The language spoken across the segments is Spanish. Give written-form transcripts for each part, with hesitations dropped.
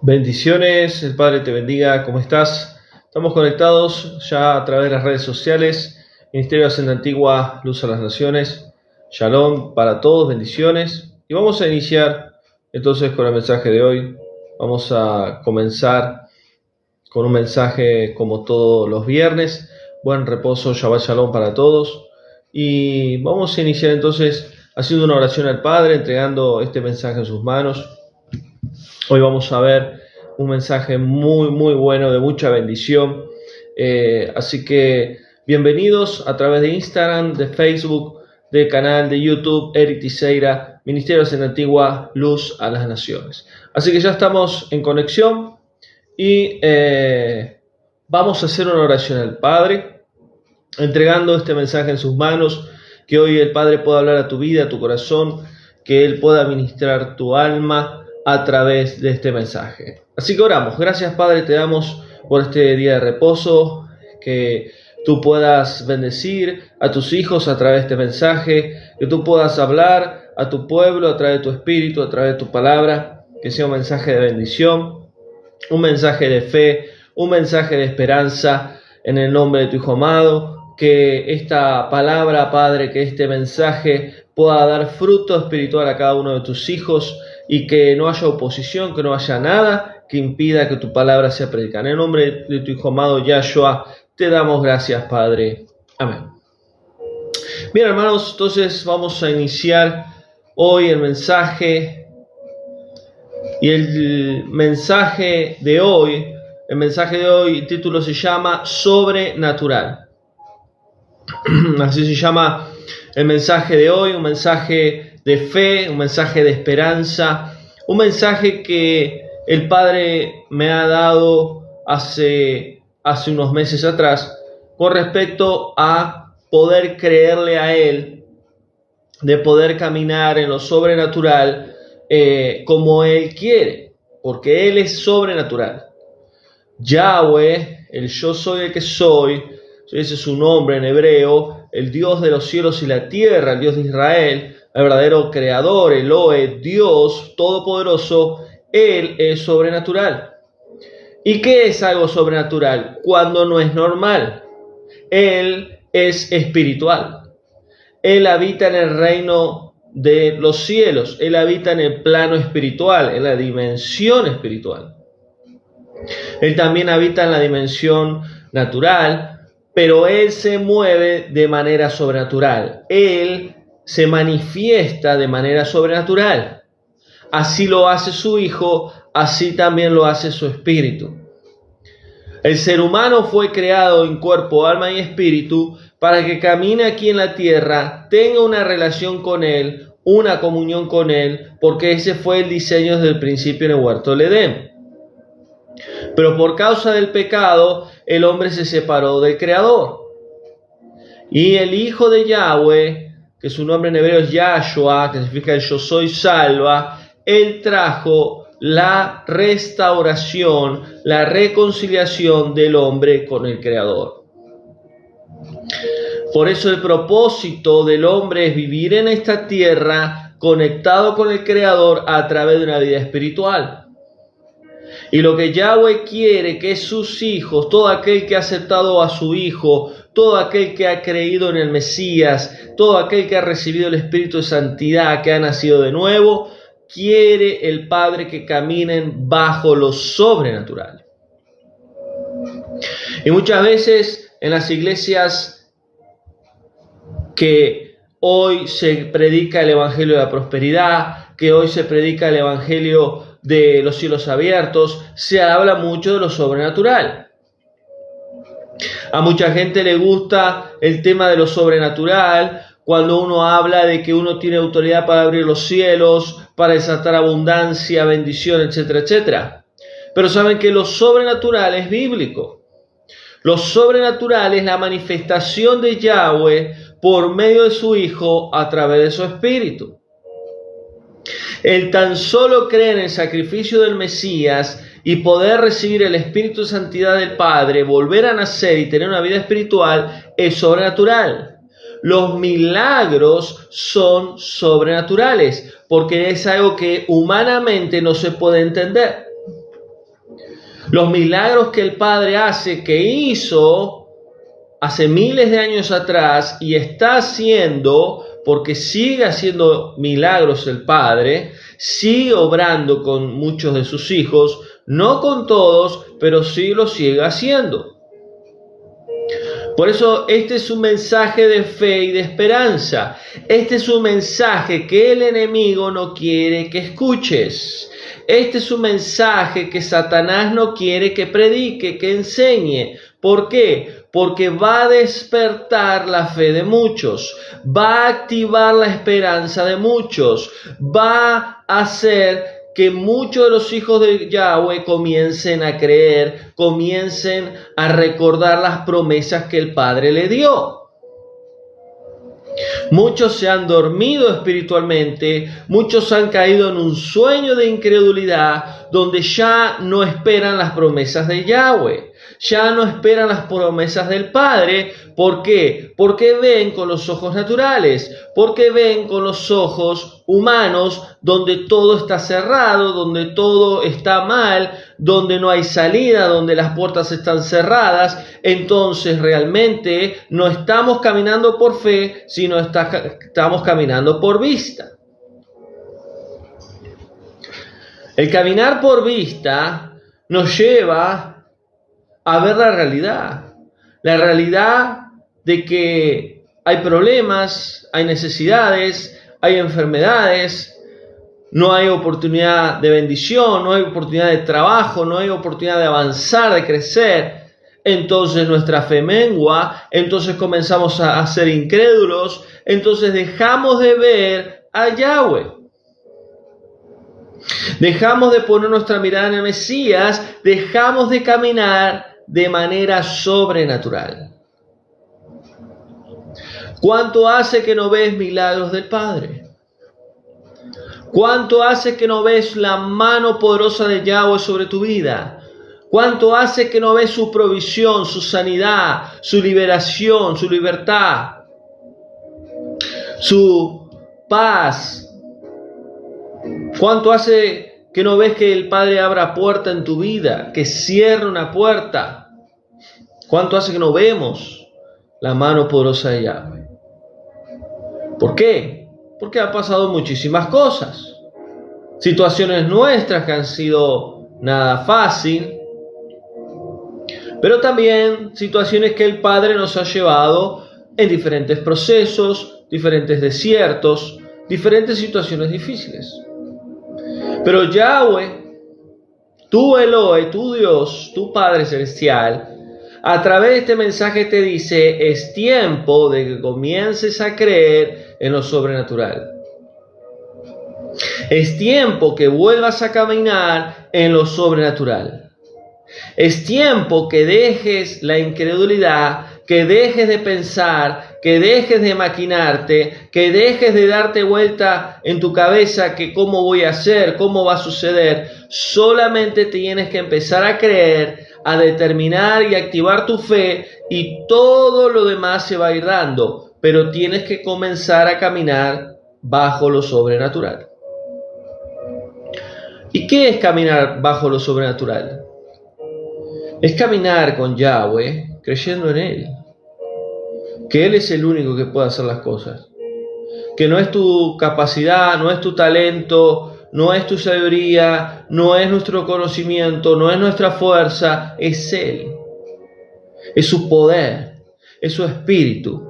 Bendiciones, el Padre te bendiga, ¿cómo estás? Estamos conectados ya a través de las redes sociales, Ministerio de Senda Antigua, Luz a las Naciones, Shalom para todos, bendiciones. Y vamos a iniciar entonces con el mensaje de hoy. Vamos a comenzar con un mensaje como todos los viernes. Buen reposo, Shabbat Shalom para todos. Y vamos a iniciar entonces haciendo una oración al Padre, entregando este mensaje en sus manos. Hoy vamos a ver un mensaje muy bueno, de mucha bendición. Así que bienvenidos a través de Instagram, de Facebook, del canal de YouTube, Eric Tiseira, Ministerio de Senda Antigua, Luz a las Naciones. Así que ya estamos en conexión y vamos a hacer una oración al Padre, entregando este mensaje en sus manos, que hoy el Padre pueda hablar a tu vida, a tu corazón, que Él pueda ministrar tu alma a través de este mensaje. Así que oramos. Gracias, Padre, te damos por este día de reposo, que tú puedas bendecir a tus hijos a través de este mensaje, que tú puedas hablar a tu pueblo a través de tu espíritu, a través de tu palabra, que sea un mensaje de bendición, un mensaje de fe, un mensaje de esperanza en el nombre de tu Hijo amado, que esta palabra, Padre, que este mensaje pueda dar fruto espiritual a cada uno de tus hijos y que no haya oposición, que no haya nada que impida que tu palabra sea predicada. En el nombre de tu Hijo amado, Yahshua, te damos gracias, Padre. Amén. Bien, hermanos, entonces vamos a iniciar hoy el mensaje. Y el mensaje de hoy, el título se llama Sobrenatural. Así se llama el mensaje de hoy, un mensaje de fe, un mensaje de esperanza, un mensaje que el Padre me ha dado hace unos meses atrás con respecto a poder creerle a Él, de poder caminar en lo sobrenatural como Él quiere, porque Él es sobrenatural. Yahweh, el yo soy el que soy, ese es su nombre en hebreo, el Dios de los cielos y la tierra, el Dios de Israel, el verdadero creador, Elohe, Dios todopoderoso, Él es sobrenatural. ¿Y qué es algo sobrenatural? Cuando no es normal. Él es espiritual. Él habita en el reino de los cielos. Él habita en el plano espiritual, en la dimensión espiritual. Él también habita en la dimensión natural, pero Él se mueve de manera sobrenatural. Él se manifiesta de manera sobrenatural. Así lo hace su Hijo, así también lo hace su Espíritu. El ser humano fue creado en cuerpo, alma y espíritu para que camine aquí en la tierra, tenga una relación con Él, una comunión con Él, porque ese fue el diseño desde el principio en el huerto del Edén. Pero por causa del pecado, el hombre se separó del Creador. Y el Hijo de Yahweh, que su nombre en hebreo es Yahshua, que significa el yo soy salva, Él trajo la restauración, la reconciliación del hombre con el Creador. Por eso el propósito del hombre es vivir en esta tierra conectado con el Creador a través de una vida espiritual. Y lo que Yahweh quiere que sus hijos, todo aquel que ha aceptado a su Hijo, todo aquel que ha creído en el Mesías, todo aquel que ha recibido el Espíritu de Santidad, que ha nacido de nuevo, quiere el Padre que caminen bajo lo sobrenatural. Y muchas veces en las iglesias que hoy se predica el Evangelio de la prosperidad, que hoy se predica el Evangelio de los cielos abiertos, se habla mucho de lo sobrenatural. A mucha gente le gusta el tema de lo sobrenatural cuando uno habla de que uno tiene autoridad para abrir los cielos, para desatar abundancia, bendición, etcétera, etcétera. Pero saben que lo sobrenatural es bíblico. Lo sobrenatural es la manifestación de Yahweh por medio de su Hijo a través de su Espíritu. El tan solo creer en el sacrificio del Mesías y poder recibir el Espíritu de Santidad del Padre, volver a nacer y tener una vida espiritual es sobrenatural. Los milagros son sobrenaturales porque es algo que humanamente no se puede entender. Los milagros que el Padre hace, que hizo hace miles de años atrás y está haciendo, porque sigue haciendo milagros el Padre, sigue obrando con muchos de sus hijos, no con todos, pero sí lo sigue haciendo. Por eso este es un mensaje de fe y de esperanza. Este es un mensaje que el enemigo no quiere que escuches. Este es un mensaje que Satanás no quiere que predique, que enseñe. ¿Por qué? Porque va a despertar la fe de muchos, va a activar la esperanza de muchos, va a hacer que muchos de los hijos de Yahweh comiencen a creer, comiencen a recordar las promesas que el Padre le dio. Muchos se han dormido espiritualmente, muchos han caído en un sueño de incredulidad donde ya no esperan las promesas de Yahweh, ya no esperan las promesas del Padre. ¿Por qué? Porque ven con los ojos naturales, porque ven con los ojos humanos donde todo está cerrado, donde todo está mal, donde no hay salida, donde las puertas están cerradas. Entonces realmente no estamos caminando por fe, sino estamos caminando por vista. El caminar por vista nos lleva a ver la realidad de que hay problemas, hay necesidades, hay enfermedades, no hay oportunidad de bendición, no hay oportunidad de trabajo, no hay oportunidad de avanzar, de crecer. Entonces nuestra fe mengua, entonces comenzamos a ser incrédulos, entonces dejamos de ver a Yahweh. Dejamos de poner nuestra mirada en el Mesías, dejamos de caminar de manera sobrenatural. ¿Cuánto hace que no ves milagros del Padre? ¿Cuánto hace que no ves la mano poderosa de Yahweh sobre tu vida? ¿Cuánto hace que no ves su provisión, su sanidad, su liberación, su libertad, su paz? ¿Cuánto hace que no ves que el Padre abra puerta en tu vida, que cierre una puerta? ¿Cuánto hace que no vemos la mano poderosa de Yahweh? ¿Por qué? Porque han pasado muchísimas cosas. Situaciones nuestras que han sido nada fácil, pero también situaciones que el Padre nos ha llevado en diferentes procesos, diferentes desiertos, diferentes situaciones difíciles. Pero Yahweh, tu Elohe, tu Dios, tu Padre Celestial, a través de este mensaje te dice: es tiempo de que comiences a creer en lo sobrenatural. Es tiempo que vuelvas a caminar en lo sobrenatural. Es tiempo que dejes la incredulidad, que dejes de pensar, que dejes de maquinarte, que dejes de darte vuelta en tu cabeza que cómo voy a hacer, cómo va a suceder. Solamente tienes que empezar a creer, a determinar y activar tu fe, y todo lo demás se va a ir dando. Pero tienes que comenzar a caminar bajo lo sobrenatural. ¿Y qué es caminar bajo lo sobrenatural? Es caminar con Yahweh creyendo en Él, que Él es el único que puede hacer las cosas, que no es tu capacidad, no es tu talento, no es tu sabiduría, no es nuestro conocimiento, no es nuestra fuerza, es Él, es su poder, es su espíritu,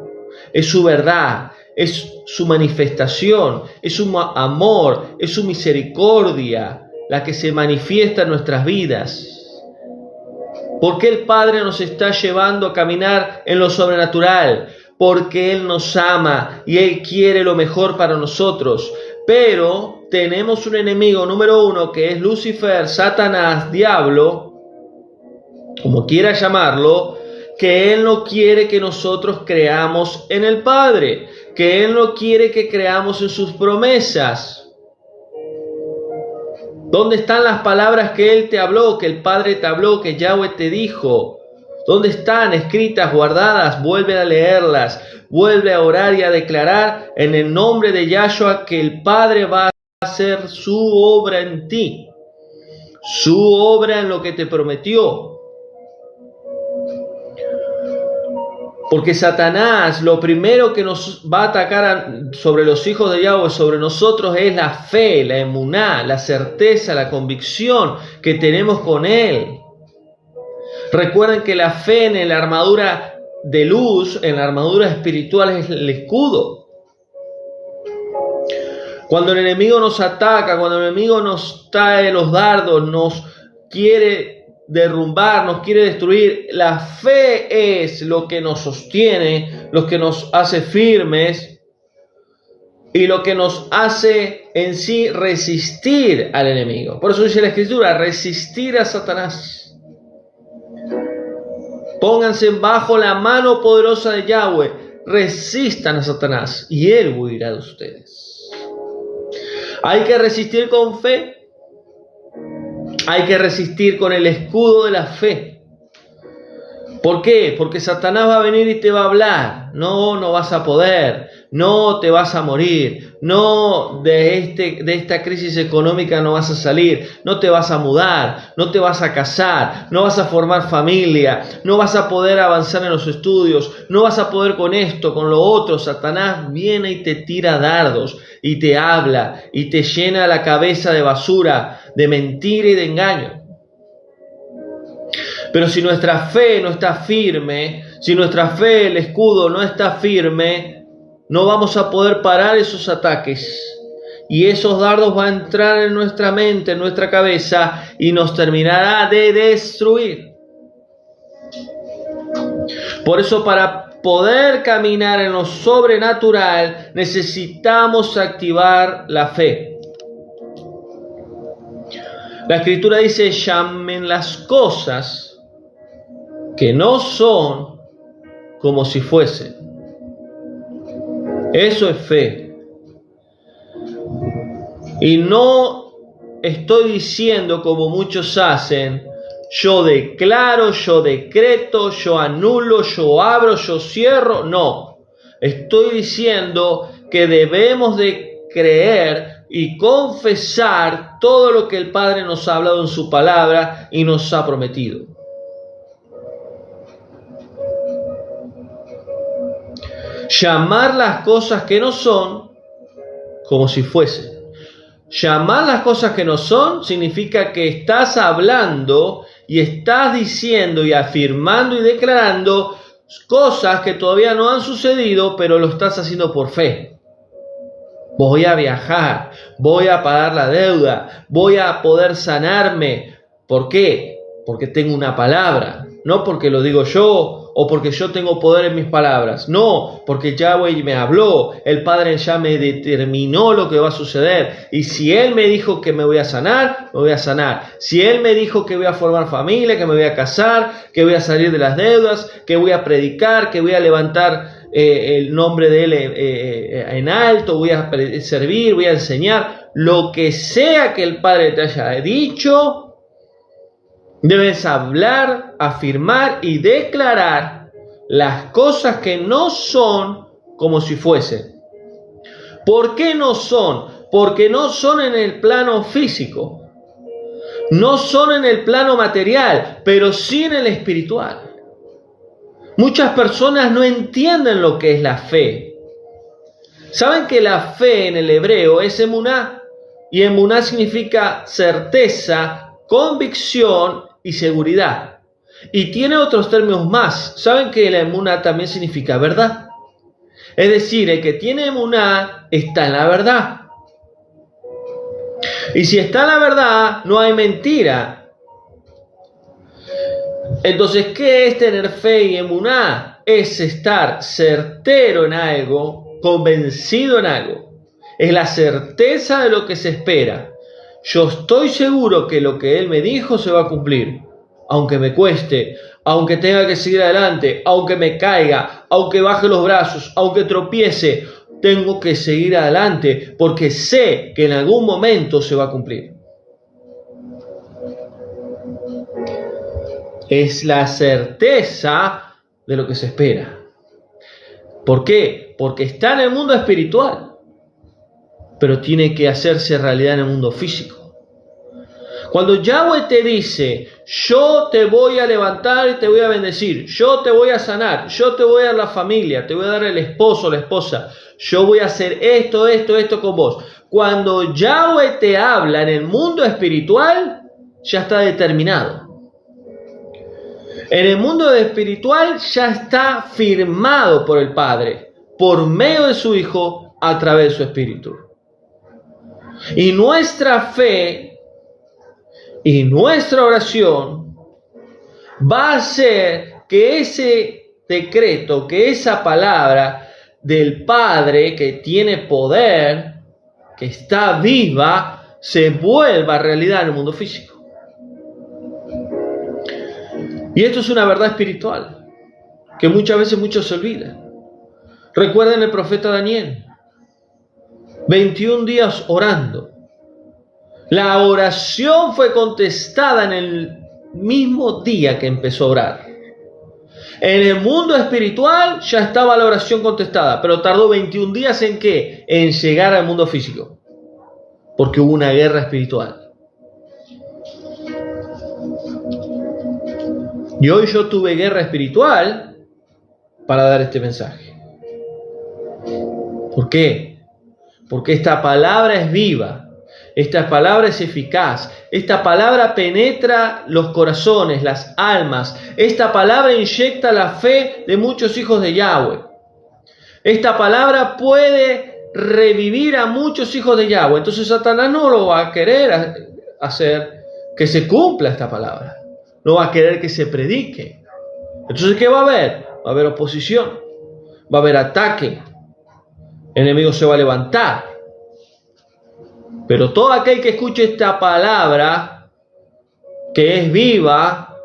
es su verdad, es su manifestación, es su amor, es su misericordia la que se manifiesta en nuestras vidas. ¿Por qué el Padre nos está llevando a caminar en lo sobrenatural? Porque Él nos ama y Él quiere lo mejor para nosotros. Pero tenemos un enemigo número uno, que es Lucifer, Satanás, Diablo, como quiera llamarlo, que Él no quiere que nosotros creamos en el Padre, que Él no quiere que creamos en sus promesas. ¿Dónde están las palabras que Él te habló, que el Padre te habló, que Yahweh te dijo? ¿Dónde están escritas, guardadas? Vuelve a leerlas, vuelve a orar y a declarar en el nombre de Yahshua que el Padre va a hacer su obra en ti. su obra en lo que te prometió. Porque Satanás, lo primero que nos va a atacar sobre los hijos de Yahweh, sobre nosotros, es la fe, la emuná, la certeza, la convicción que tenemos con Él. Recuerden que la fe en la armadura de luz, en la armadura espiritual, es el escudo. Cuando el enemigo nos ataca, cuando el enemigo nos trae los dardos, nos quiere derrumbar, nos quiere destruir, la fe es lo que nos sostiene, lo que nos hace firmes y lo que nos hace en sí resistir al enemigo. Por eso dice la Escritura, resistir a Satanás. Pónganse bajo la mano poderosa de Yahweh, resistan a Satanás y él huirá de ustedes. Hay que resistir con fe. Hay que resistir con el escudo de la fe. ¿Por qué? Porque Satanás va a venir y te va a hablar. No vas a poder. No te vas a morir. No, de esta crisis económica no vas a salir. No te vas a mudar. No te vas a casar. No vas a formar familia. No vas a poder avanzar en los estudios. No vas a poder con esto, con lo otro. Satanás viene y te tira dardos. Y te habla. Y te llena la cabeza de basura, de mentira y de engaño. Pero si nuestra fe no está firme, si nuestra fe, el escudo, no está firme, no vamos a poder parar esos ataques. Y esos dardos van a entrar en nuestra mente, en nuestra cabeza, y nos terminará de destruir. Por eso, para poder caminar en lo sobrenatural, necesitamos activar la fe. La Escritura dice, llamen las cosas que no son como si fuesen. Eso es fe. Y no estoy diciendo como muchos hacen, yo declaro, yo decreto, yo anulo, yo abro, yo cierro. No. Estoy diciendo que debemos de creer y confesar todo lo que el Padre nos ha hablado en su palabra y nos ha prometido. Llamar las cosas que no son como si fuesen. Llamar las cosas que no son significa que estás hablando y estás diciendo y afirmando y declarando cosas que todavía no han sucedido, pero lo estás haciendo por fe. Voy a viajar, voy a pagar la deuda, voy a poder sanarme. ¿Por qué? Porque tengo una palabra, no porque lo digo yo o porque yo tengo poder en mis palabras. No, porque Yahweh me habló, el Padre ya me determinó lo que va a suceder. Y si Él me dijo que me voy a sanar, me voy a sanar. Si Él me dijo que voy a formar familia, que me voy a casar, que voy a salir de las deudas, que voy a predicar, que voy a levantar el nombre de Él en alto, voy a servir, voy a enseñar, lo que sea que el Padre te haya dicho, debes hablar, afirmar y declarar las cosas que no son como si fuesen. ¿Por qué no son? Porque no son en el plano físico, no son en el plano material, pero sí en el espiritual. Muchas personas no entienden lo que es la fe. ¿Saben que la fe en el hebreo es emuná? Y emuná significa certeza, convicción y seguridad. Y tiene otros términos más. ¿Saben que la emuná también significa verdad? Es decir, el que tiene emuná está en la verdad. Y si está en la verdad, no hay mentira. Entonces, ¿qué es tener fe y emuná? Es estar certero en algo, convencido en algo. Es la certeza de lo que se espera. Yo estoy seguro que lo que Él me dijo se va a cumplir. Aunque me cueste, aunque tenga que seguir adelante, aunque me caiga, aunque baje los brazos, aunque tropiece, tengo que seguir adelante porque sé que en algún momento se va a cumplir. Es la certeza de lo que se espera. ¿Por qué? Porque está en el mundo espiritual, pero tiene que hacerse realidad en el mundo físico. Cuando Yahweh te dice, yo te voy a levantar y te voy a bendecir, yo te voy a sanar, yo te voy a dar la familia, te voy a dar el esposo, la esposa, yo voy a hacer esto con vos. Cuando Yahweh te habla en el mundo espiritual, ya está determinado. En el mundo espiritual ya está firmado por el Padre, por medio de su Hijo, a través de su Espíritu. Y nuestra fe y nuestra oración va a hacer que ese decreto, que esa palabra del Padre que tiene poder, que está viva, se vuelva realidad en el mundo físico. Y esto es una verdad espiritual que muchas veces muchos se olvidan. Recuerden el profeta Daniel, 21 días orando. La oración fue contestada en el mismo día que empezó a orar. En el mundo espiritual ya estaba la oración contestada, pero tardó 21 días ¿en qué? En llegar al mundo físico, porque hubo una guerra espiritual. Y hoy yo tuve guerra espiritual para dar este mensaje. ¿Por qué? Porque esta palabra es viva, esta palabra es eficaz, esta palabra penetra los corazones, las almas, esta palabra inyecta la fe de muchos hijos de Yahweh. Esta palabra puede revivir a muchos hijos de Yahweh. Entonces Satanás no lo va a querer hacer que se cumpla esta palabra. No va a querer que se predique. Entonces, ¿qué va a haber? Va a haber oposición. Va a haber ataque. El enemigo se va a levantar. Pero todo aquel que escuche esta palabra, que es viva,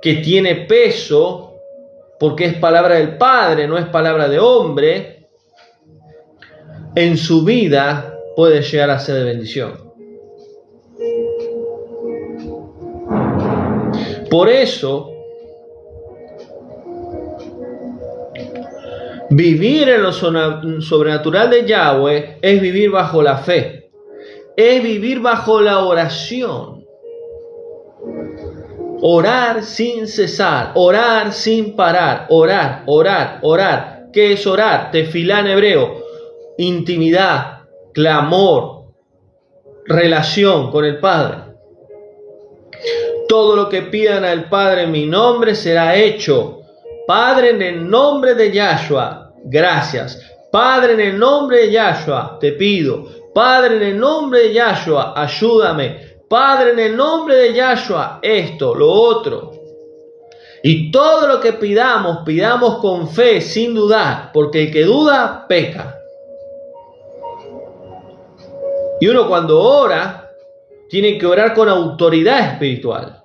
que tiene peso, porque es palabra del Padre, no es palabra de hombre, en su vida puede llegar a ser de bendición. Por eso, vivir en lo sobrenatural de Yahweh es vivir bajo la fe, es vivir bajo la oración. Orar sin cesar, orar sin parar, orar, orar, orar. ¿Qué es orar? Tefilá en hebreo, intimidad, clamor, relación con el Padre. Todo lo que pidan al Padre en mi nombre será hecho. Padre, en el nombre de Yahshua, gracias. Padre, en el nombre de Yahshua, te pido. Padre, en el nombre de Yahshua, ayúdame. Padre, en el nombre de Yahshua, esto, lo otro. Y todo lo que pidamos, pidamos con fe, sin dudar, porque el que duda, peca. Y uno cuando ora, tiene que orar con autoridad espiritual,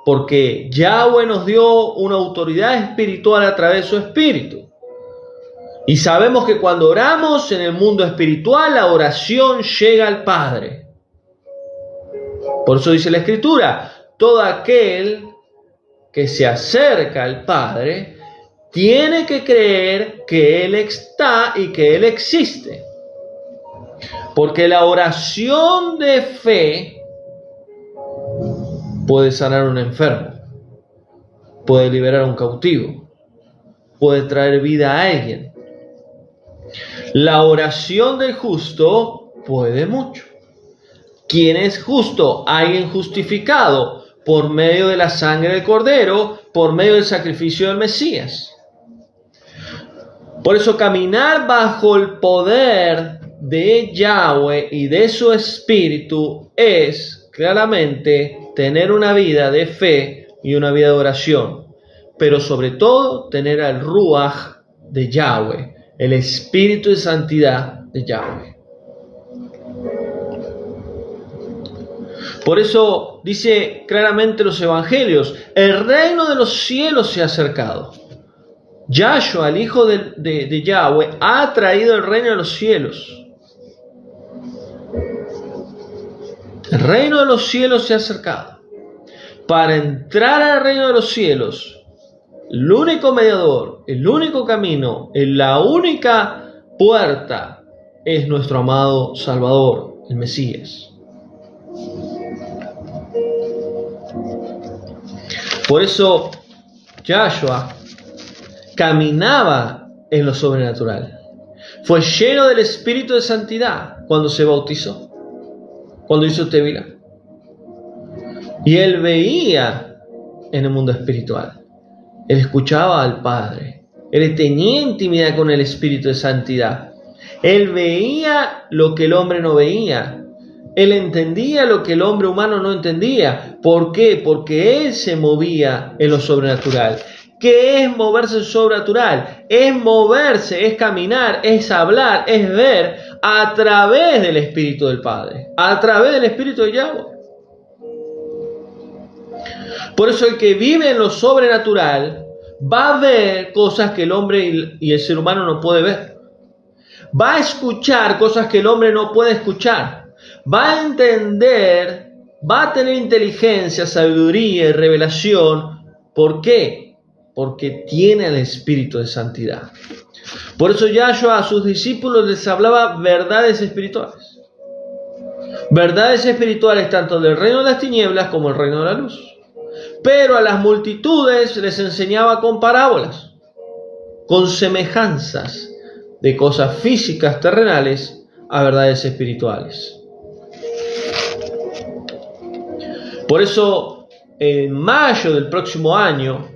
porque Yahweh nos dio una autoridad espiritual a través de su Espíritu. Y sabemos que cuando oramos en el mundo espiritual, la oración llega al Padre. Por eso dice la Escritura, todo aquel que se acerca al Padre tiene que creer que Él está y que Él existe. Porque la oración de fe puede sanar a un enfermo, puede liberar a un cautivo, puede traer vida a alguien. La oración del justo puede mucho. ¿Quién es justo? Alguien justificado por medio de la sangre del Cordero, por medio del sacrificio del Mesías. Por eso caminar bajo el poder de Yahweh y de su Espíritu es claramente tener una vida de fe y una vida de oración, pero sobre todo tener al Ruach de Yahweh, el Espíritu de santidad de Yahweh. Por eso dice claramente los evangelios, el reino de los cielos se ha acercado. Yahshua, el Hijo de Yahweh, ha traído el reino de los cielos. El reino de los cielos se ha acercado. Para entrar al reino de los cielos, el único mediador, el único camino, la única puerta es nuestro amado Salvador, el Mesías. Por eso Yahshua caminaba en lo sobrenatural. Fue lleno del Espíritu de Santidad cuando se bautizó, cuando hizo Tevila. Y él veía en el mundo espiritual. Él escuchaba al Padre. Él tenía intimidad con el Espíritu de Santidad. Él veía lo que el hombre no veía. Él entendía lo que el hombre humano no entendía. ¿Por qué? Porque él se movía en lo sobrenatural. ¿Qué es moverse en sobrenatural? Es moverse, es caminar, es hablar, es ver a través del Espíritu del Padre, a través del Espíritu de Yahweh. Por eso el que vive en lo sobrenatural va a ver cosas que el hombre y el ser humano no puede ver. Va a escuchar cosas que el hombre no puede escuchar. Va a entender, va a tener inteligencia, sabiduría y revelación. ¿Por qué? Porque tiene el Espíritu de Santidad. Por eso Yahshua a sus discípulos les hablaba verdades espirituales. Verdades espirituales tanto del reino de las tinieblas como del reino de la luz. Pero a las multitudes les enseñaba con parábolas, con semejanzas de cosas físicas terrenales a verdades espirituales. Por eso, en mayo del próximo año,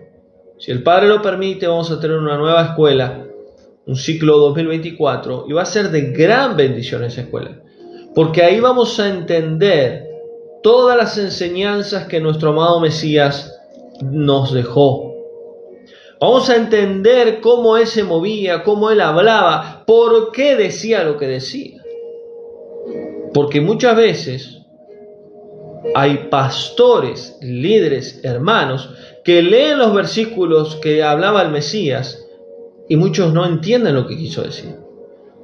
si el Padre lo permite, vamos a tener una nueva escuela, un ciclo 2024, y va a ser de gran bendición esa escuela, porque ahí vamos a entender todas las enseñanzas que nuestro amado Mesías nos dejó. Vamos a entender cómo Él se movía, cómo Él hablaba, por qué decía lo que decía. Porque muchas veces hay pastores, líderes, hermanos, que leen los versículos que hablaba el Mesías y muchos no entienden lo que quiso decir.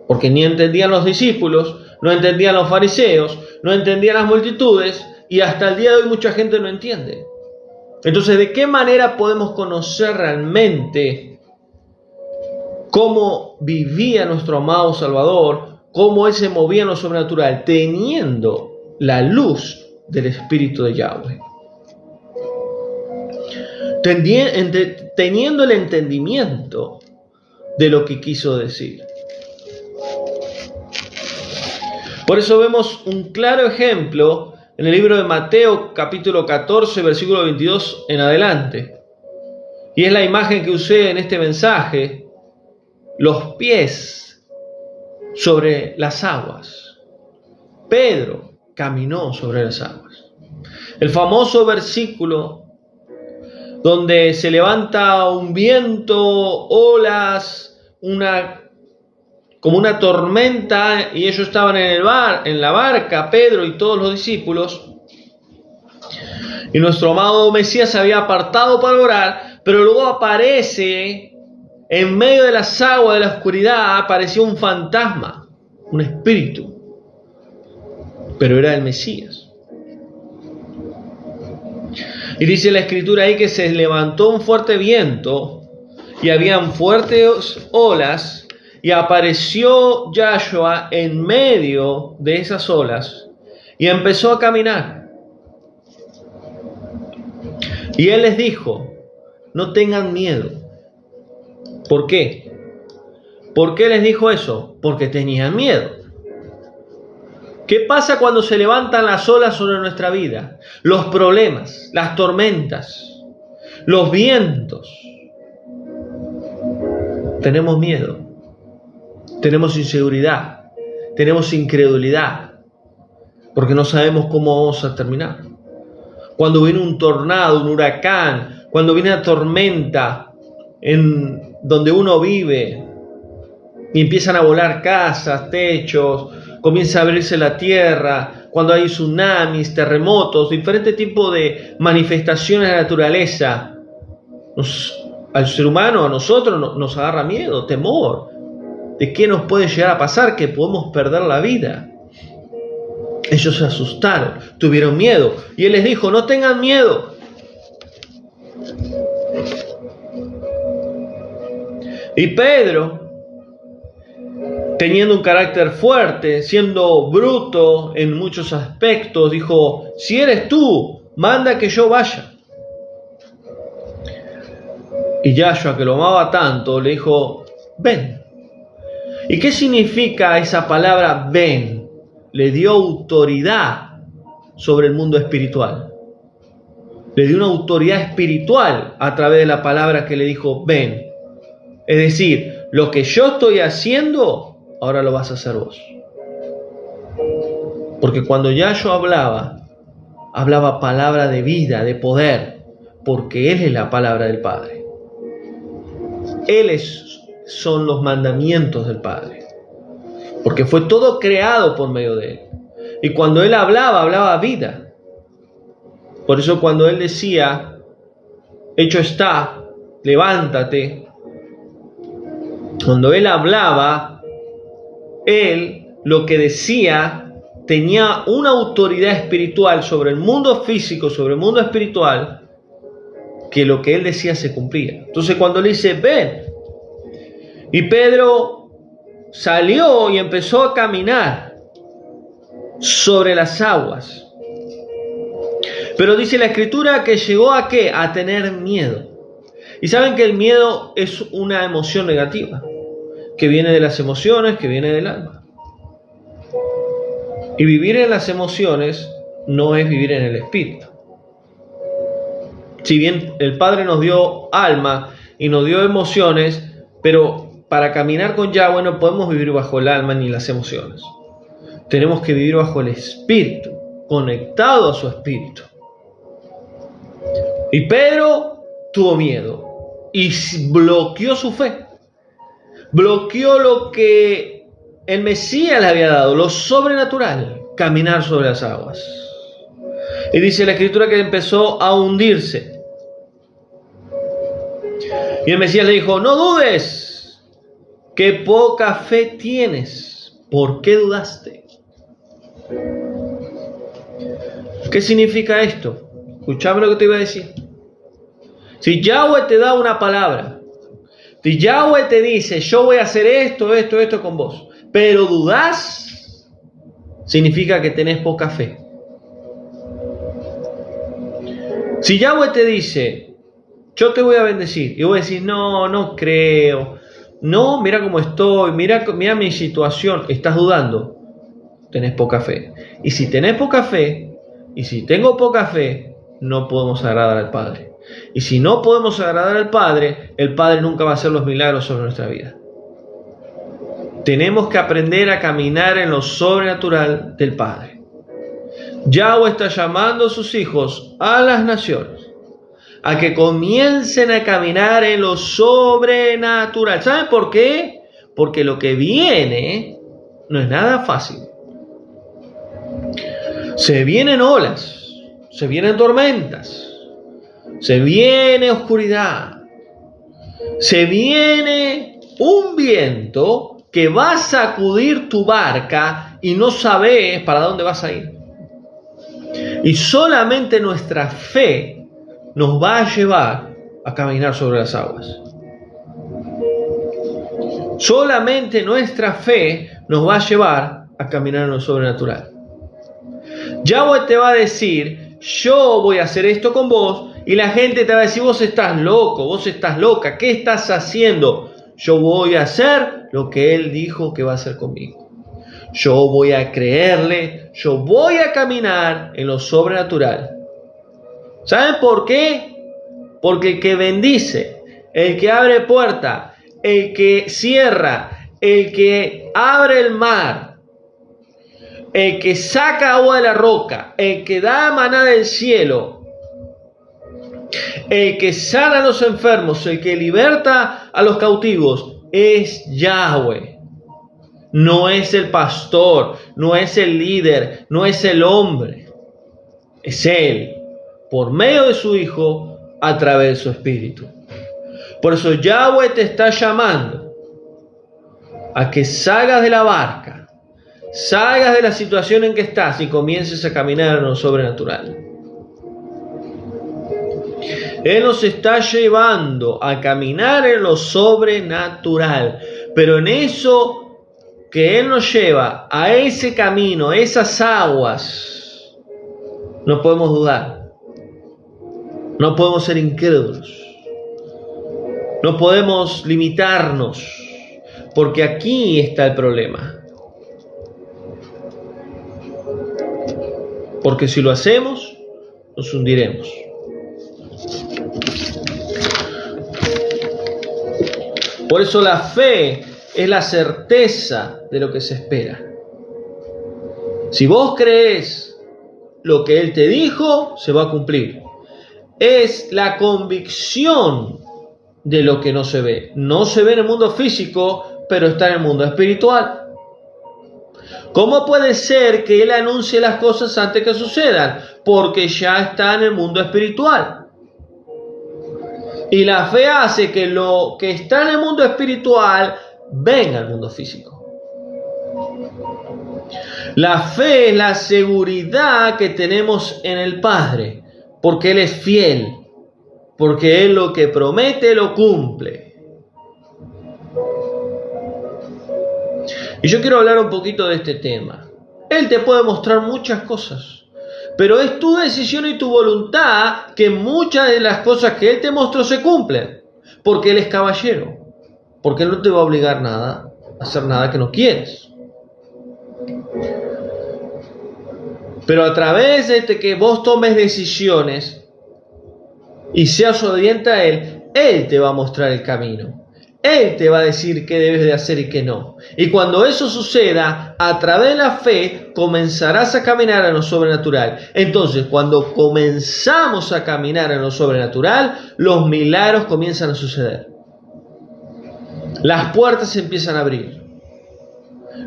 Porque ni entendían los discípulos, no entendían los fariseos, no entendían las multitudes y hasta el día de hoy mucha gente no entiende. Entonces, ¿de qué manera podemos conocer realmente cómo vivía nuestro amado Salvador, cómo Él se movía en lo sobrenatural, teniendo la luz del Espíritu de Yahweh? Teniendo el entendimiento de lo que quiso decir. Por eso vemos un claro ejemplo en el libro de Mateo, capítulo 14, versículo 22 en adelante. Y es la imagen que usé en este mensaje, los pies sobre las aguas. Pedro caminó sobre las aguas. El famoso versículo donde se levanta un viento, olas, como una tormenta, y ellos estaban en la barca, Pedro y todos los discípulos, y nuestro amado Mesías se había apartado para orar, pero luego aparece en medio de las aguas de la oscuridad, apareció un fantasma, un espíritu, pero era el Mesías. Y dice la Escritura ahí que se levantó un fuerte viento y habían fuertes olas, y apareció Yahshua en medio de esas olas y empezó a caminar. Y Él les dijo, no tengan miedo. ¿Por qué? ¿Por qué les dijo eso? Porque tenían miedo. ¿Qué pasa cuando se levantan las olas sobre nuestra vida? Los problemas, las tormentas, los vientos. Tenemos miedo, tenemos inseguridad, tenemos incredulidad, porque no sabemos cómo vamos a terminar. Cuando viene un tornado, un huracán, cuando viene una tormenta en donde uno vive y empiezan a volar casas, techos, comienza a abrirse la tierra, cuando hay tsunamis, terremotos, diferentes tipos de manifestaciones de la naturaleza, al ser humano, a nosotros, nos agarra miedo, temor, de qué nos puede llegar a pasar, que podemos perder la vida. Ellos se asustaron, tuvieron miedo, y Él les dijo, no tengan miedo. Y Pedro, teniendo un carácter fuerte, siendo bruto en muchos aspectos, dijo, si eres tú, manda que yo vaya. Y Yahshua, que lo amaba tanto, le dijo, ven. ¿Y qué significa esa palabra ven? Le dio autoridad sobre el mundo espiritual. Le dio una autoridad espiritual a través de la palabra que le dijo ven. Es decir, lo que yo estoy haciendo, ahora lo vas a hacer vos. Porque cuando Yahshua hablaba palabra de vida, de poder, porque Él es la palabra del Padre. Son los mandamientos del Padre. Porque fue todo creado por medio de Él. Y cuando Él hablaba vida. Por eso cuando Él decía, hecho está, levántate. Cuando Él hablaba, Él lo que decía tenía una autoridad espiritual sobre el mundo físico, sobre el mundo espiritual, que lo que Él decía se cumplía. Entonces cuando le dice, ven, y Pedro salió y empezó a caminar sobre las aguas. Pero dice la Escritura que llegó ¿a qué? A tener miedo. Y saben que el miedo es una emoción negativa, que viene de las emociones, que viene del alma. Y vivir en las emociones no es vivir en el espíritu. Si bien el Padre nos dio alma y nos dio emociones, pero para caminar con Yahweh no podemos vivir bajo el alma ni las emociones. Tenemos que vivir bajo el espíritu, conectado a su espíritu. Y Pedro tuvo miedo y bloqueó su fe. Bloqueó lo que el Mesías le había dado, lo sobrenatural, caminar sobre las aguas. Y dice la Escritura que empezó a hundirse. Y el Mesías le dijo, no dudes, que poca fe tienes. ¿Por qué dudaste? ¿Qué significa esto? Escuchame lo que te iba a decir. Si Yahweh te da una palabra, si Yahweh te dice, yo voy a hacer esto con vos, pero dudás, significa que tenés poca fe. Si Yahweh te dice, yo te voy a bendecir, y vos decís, no creo, no, mira cómo estoy, mira mi situación, estás dudando, tenés poca fe. Y si tenés poca fe, y si tengo poca fe, no podemos agradar al Padre. Y si no podemos agradar al Padre, el Padre nunca va a hacer los milagros sobre nuestra vida. Tenemos que aprender a caminar en lo sobrenatural del Padre. Yahweh está llamando a sus hijos, a las naciones, a que comiencen a caminar en lo sobrenatural. ¿Saben por qué? Porque lo que viene no es nada fácil. Se vienen olas, se vienen tormentas, se viene oscuridad, se viene un viento que va a sacudir tu barca y no sabes para dónde vas a ir. Y solamente nuestra fe nos va a llevar a caminar sobre las aguas. Solamente nuestra fe nos va a llevar a caminar en lo sobrenatural. Yahweh te va a decir, yo voy a hacer esto con vos, y la gente te va a decir, vos estás loco, vos estás loca, ¿qué estás haciendo? Yo voy a hacer lo que Él dijo que va a hacer conmigo. Yo voy a creerle, yo voy a caminar en lo sobrenatural. ¿Saben por qué? Porque el que bendice, el que abre puerta, el que cierra, el que abre el mar, el que saca agua de la roca, el que da maná del cielo, el que sana a los enfermos, el que liberta a los cautivos, es Yahweh. No es el pastor, no es el líder, no es el hombre. Es Él, por medio de su Hijo, a través de su Espíritu. Por eso Yahweh te está llamando a que salgas de la barca, salgas de la situación en que estás y comiences a caminar en lo sobrenatural. Él nos está llevando a caminar en lo sobrenatural, pero en eso que Él nos lleva, a ese camino, a esas aguas, no podemos dudar, no podemos ser incrédulos. No podemos limitarnos, porque aquí está el problema. Porque si lo hacemos, nos hundiremos. Por eso la fe es la certeza de lo que se espera. Si vos crees lo que Él te dijo, se va a cumplir. Es la convicción de lo que no se ve. No se ve en el mundo físico, pero está en el mundo espiritual. ¿Cómo puede ser que Él anuncie las cosas antes que sucedan? Porque ya está en el mundo espiritual. Y la fe hace que lo que está en el mundo espiritual venga al mundo físico. La fe es la seguridad que tenemos en el Padre, porque Él es fiel, porque Él lo que promete lo cumple. Y yo quiero hablar un poquito de este tema. Él te puede mostrar muchas cosas, pero es tu decisión y tu voluntad que muchas de las cosas que Él te mostró se cumplen, porque Él es caballero, porque Él no te va a obligar a hacer nada que no quieres. Pero a través de que vos tomes decisiones y seas obediente a Él, Él te va a mostrar el camino. Él te va a decir qué debes de hacer y qué no. Y cuando eso suceda, a través de la fe, comenzarás a caminar en lo sobrenatural. Entonces, cuando comenzamos a caminar en lo sobrenatural, los milagros comienzan a suceder. Las puertas se empiezan a abrir.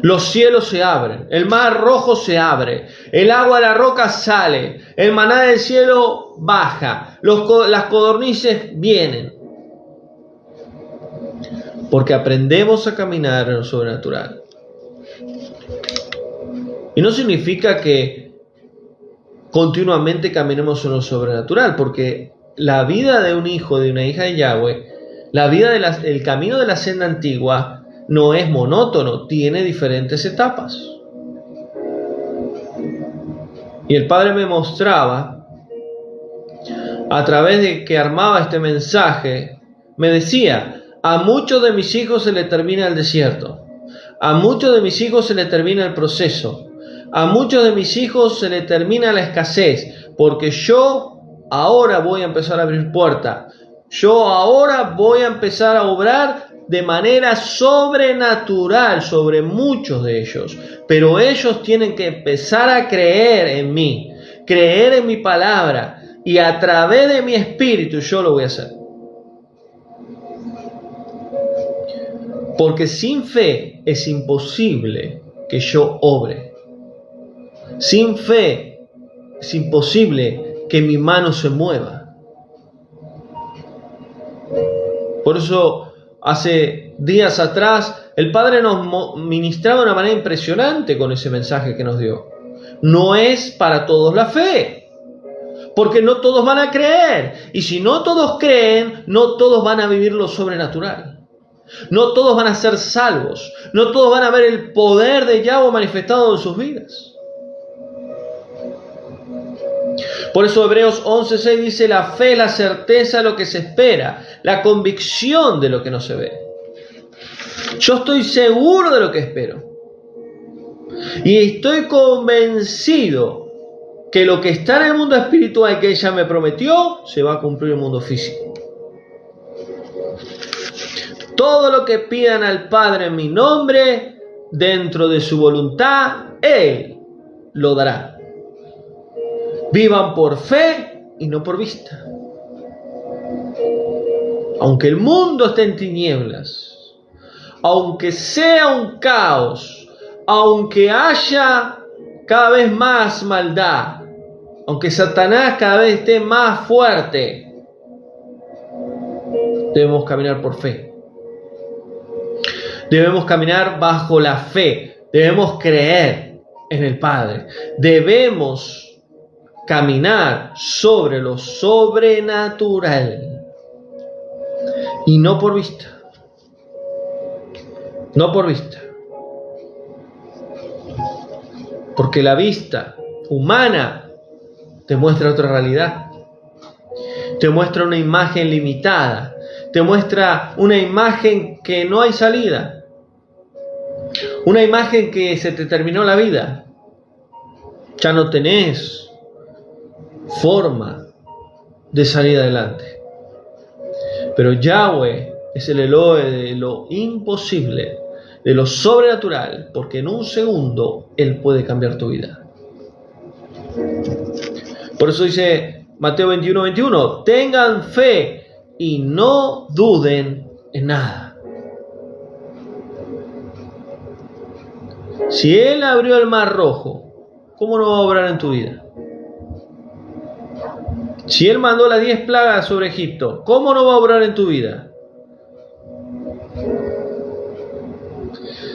Los cielos se abren, el mar rojo se abre, el agua de la roca sale, el maná del cielo baja, las codornices vienen. Porque aprendemos a caminar en lo sobrenatural. Y no significa que continuamente caminemos en lo sobrenatural, porque la vida de un hijo, de una hija de Yahweh, el camino de la senda antigua, no es monótono, tiene diferentes etapas. Y el Padre me mostraba, a través de que armaba este mensaje, me decía: a muchos de mis hijos se le termina el desierto, a muchos de mis hijos se le termina el proceso, a muchos de mis hijos se le termina la escasez, porque yo ahora voy a empezar a abrir puertas, yo ahora voy a empezar a obrar de manera sobrenatural sobre muchos de ellos, pero ellos tienen que empezar a creer en mí, creer en mi palabra, y a través de mi espíritu yo lo voy a hacer. Porque sin fe es imposible que yo obre. Sin fe es imposible que mi mano se mueva. Por eso hace días atrás el Padre nos ministraba de una manera impresionante con ese mensaje que nos dio. No es para todos la fe, porque no todos van a creer. Y si no todos creen, no todos van a vivir lo sobrenatural. No todos van a ser salvos. No todos van a ver el poder de Yahweh manifestado en sus vidas. Por eso Hebreos 11:6 dice: la fe es la certeza de lo que se espera, la convicción de lo que no se ve. Yo estoy seguro de lo que espero. Y estoy convencido que lo que está en el mundo espiritual que ella me prometió, se va a cumplir en el mundo físico. Todo lo que pidan al Padre en mi nombre, dentro de su voluntad, Él lo dará. Vivan por fe y no por vista. Aunque el mundo esté en tinieblas, aunque sea un caos, aunque haya cada vez más maldad, aunque Satanás cada vez esté más fuerte, debemos caminar por fe. Debemos caminar bajo la fe. Debemos creer en el Padre. Debemos caminar sobre lo sobrenatural y no por vista. No por vista. Porque la vista humana te muestra otra realidad. Te muestra una imagen limitada. te muestra una imagen que no hay salida, una imagen que se te terminó la vida, ya no tenés forma de salir adelante. Pero Yahweh es el Elohe de lo imposible, de lo sobrenatural, porque en un segundo Él puede cambiar tu vida. Por eso dice Mateo 21:21, tengan fe y no duden en nada. Si Él abrió el mar rojo, ¿cómo no va a obrar en tu vida? Si Él mandó las 10 plagas sobre Egipto, ¿cómo no va a obrar en tu vida?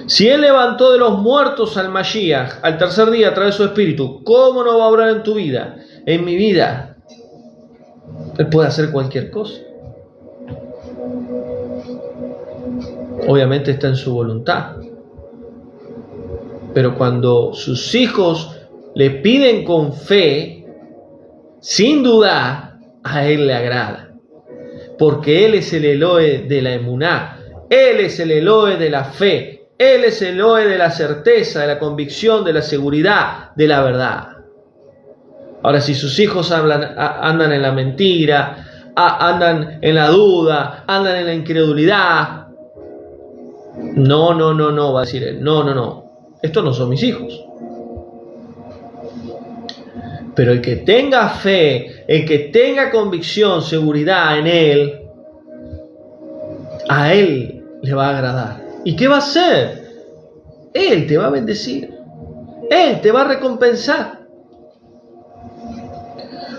Si Él levantó de los muertos al Mashiach al tercer día a través de su Espíritu, ¿cómo no va a obrar en tu vida? En mi vida. Él puede hacer cualquier cosa. Obviamente está en su voluntad. Pero cuando sus hijos le piden con fe, sin duda, a Él le agrada. Porque Él es el Elohe de la emuná. Él es el Elohe de la fe. Él es el Elohe de la certeza, de la convicción, de la seguridad, de la verdad. Ahora, si sus hijos andan en la mentira, andan en la duda, andan en la incredulidad, no, va a decir él, no, estos no son mis hijos. Pero el que tenga fe, el que tenga convicción, seguridad en Él, a Él le va a agradar. ¿Y qué va a hacer? Él te va a bendecir. Él te va a recompensar.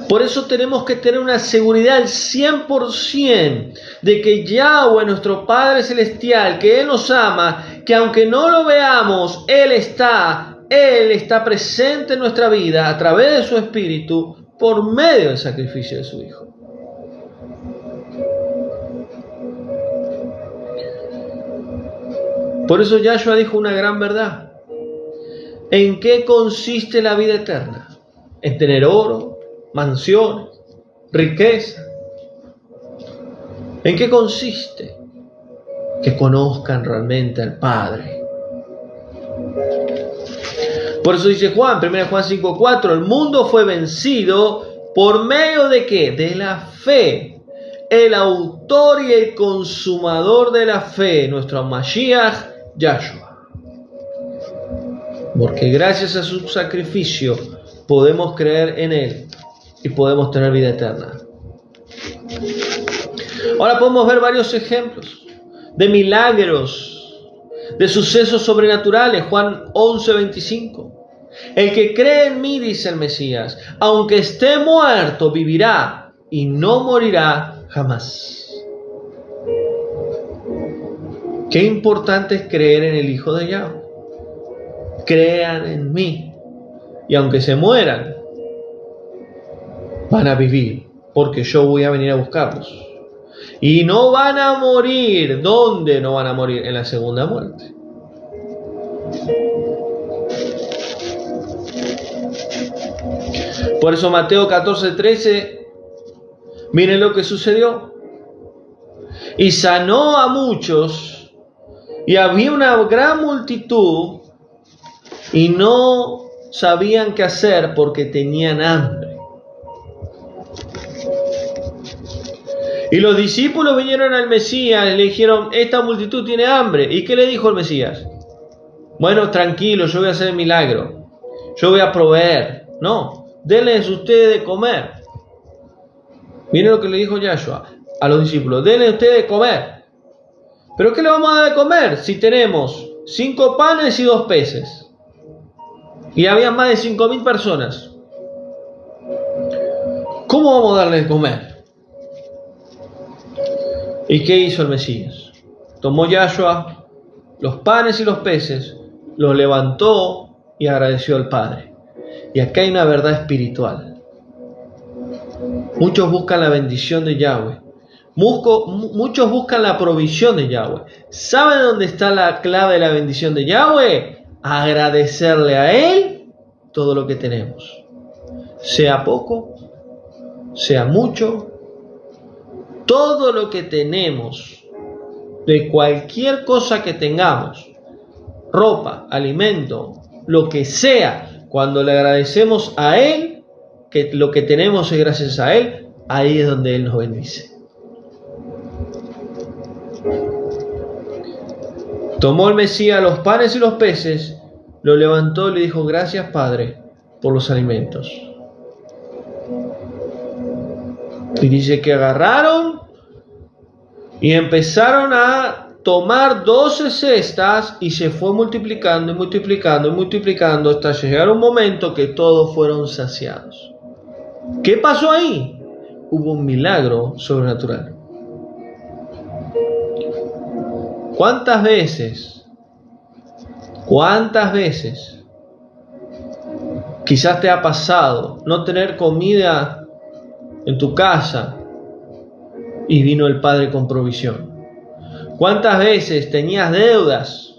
Por eso tenemos que tener una seguridad al 100% de que Yahweh, nuestro Padre Celestial, que Él nos ama, que aunque no lo veamos, Él está presente en nuestra vida a través de su Espíritu por medio del sacrificio de su Hijo. Por eso Yahshua dijo una gran verdad. ¿En qué consiste la vida eterna? En tener oro, mansiones, riqueza. ¿En qué consiste? Que conozcan realmente al Padre. Por eso dice Juan, 1 Juan 5:4, el mundo fue vencido por medio de ¿qué? De la fe. El autor y el consumador de la fe, nuestro Mashiach, Yahshua. Porque gracias a su sacrificio podemos creer en Él y podemos tener vida eterna. Ahora podemos ver varios ejemplos de milagros, de sucesos sobrenaturales. Juan 11:25. El que cree en mí, dice el Mesías, aunque esté muerto, vivirá y no morirá jamás. Qué importante es creer en el Hijo de Yahweh. Crean en mí. Y aunque se mueran, van a vivir, porque yo voy a venir a buscarlos. Y no van a morir. ¿Dónde no van a morir? En la segunda muerte. Por eso Mateo 14:13, miren lo que sucedió. Y sanó a muchos, y había una gran multitud, y no sabían qué hacer porque tenían hambre. Y los discípulos vinieron al Mesías y le dijeron, esta multitud tiene hambre. ¿Y qué le dijo el Mesías? Bueno, tranquilo, yo voy a hacer el milagro. Yo voy a proveer. No, denles ustedes de comer. Miren lo que le dijo Yahshua a los discípulos. Denles ustedes de comer. ¿Pero qué le vamos a dar de comer si tenemos 5 panes y 2 peces? Y había más de 5.000 personas. ¿Cómo vamos a darles de comer? ¿Y qué hizo el Mesías? Tomó Yahshua los panes y los peces, los levantó y agradeció al Padre. Y acá hay una verdad espiritual. Muchos buscan la bendición de Yahweh. Muchos buscan la provisión de Yahweh. ¿Saben dónde está la clave de la bendición de Yahweh? Agradecerle a Él todo lo que tenemos. Sea poco, sea mucho, todo lo que tenemos, de cualquier cosa que tengamos, ropa, alimento, lo que sea, cuando le agradecemos a Él, que lo que tenemos es gracias a Él, ahí es donde Él nos bendice. Tomó el Mesías los panes y los peces, lo levantó y le dijo: gracias, Padre, por los alimentos. Y dice que agarraron y empezaron a tomar 12 cestas y se fue multiplicando y multiplicando y multiplicando hasta llegar un momento que todos fueron saciados. ¿Qué pasó ahí? Hubo un milagro sobrenatural. ¿Cuántas veces quizás te ha pasado no tener comida en tu casa y vino el Padre con provisión? ¿Cuántas veces tenías deudas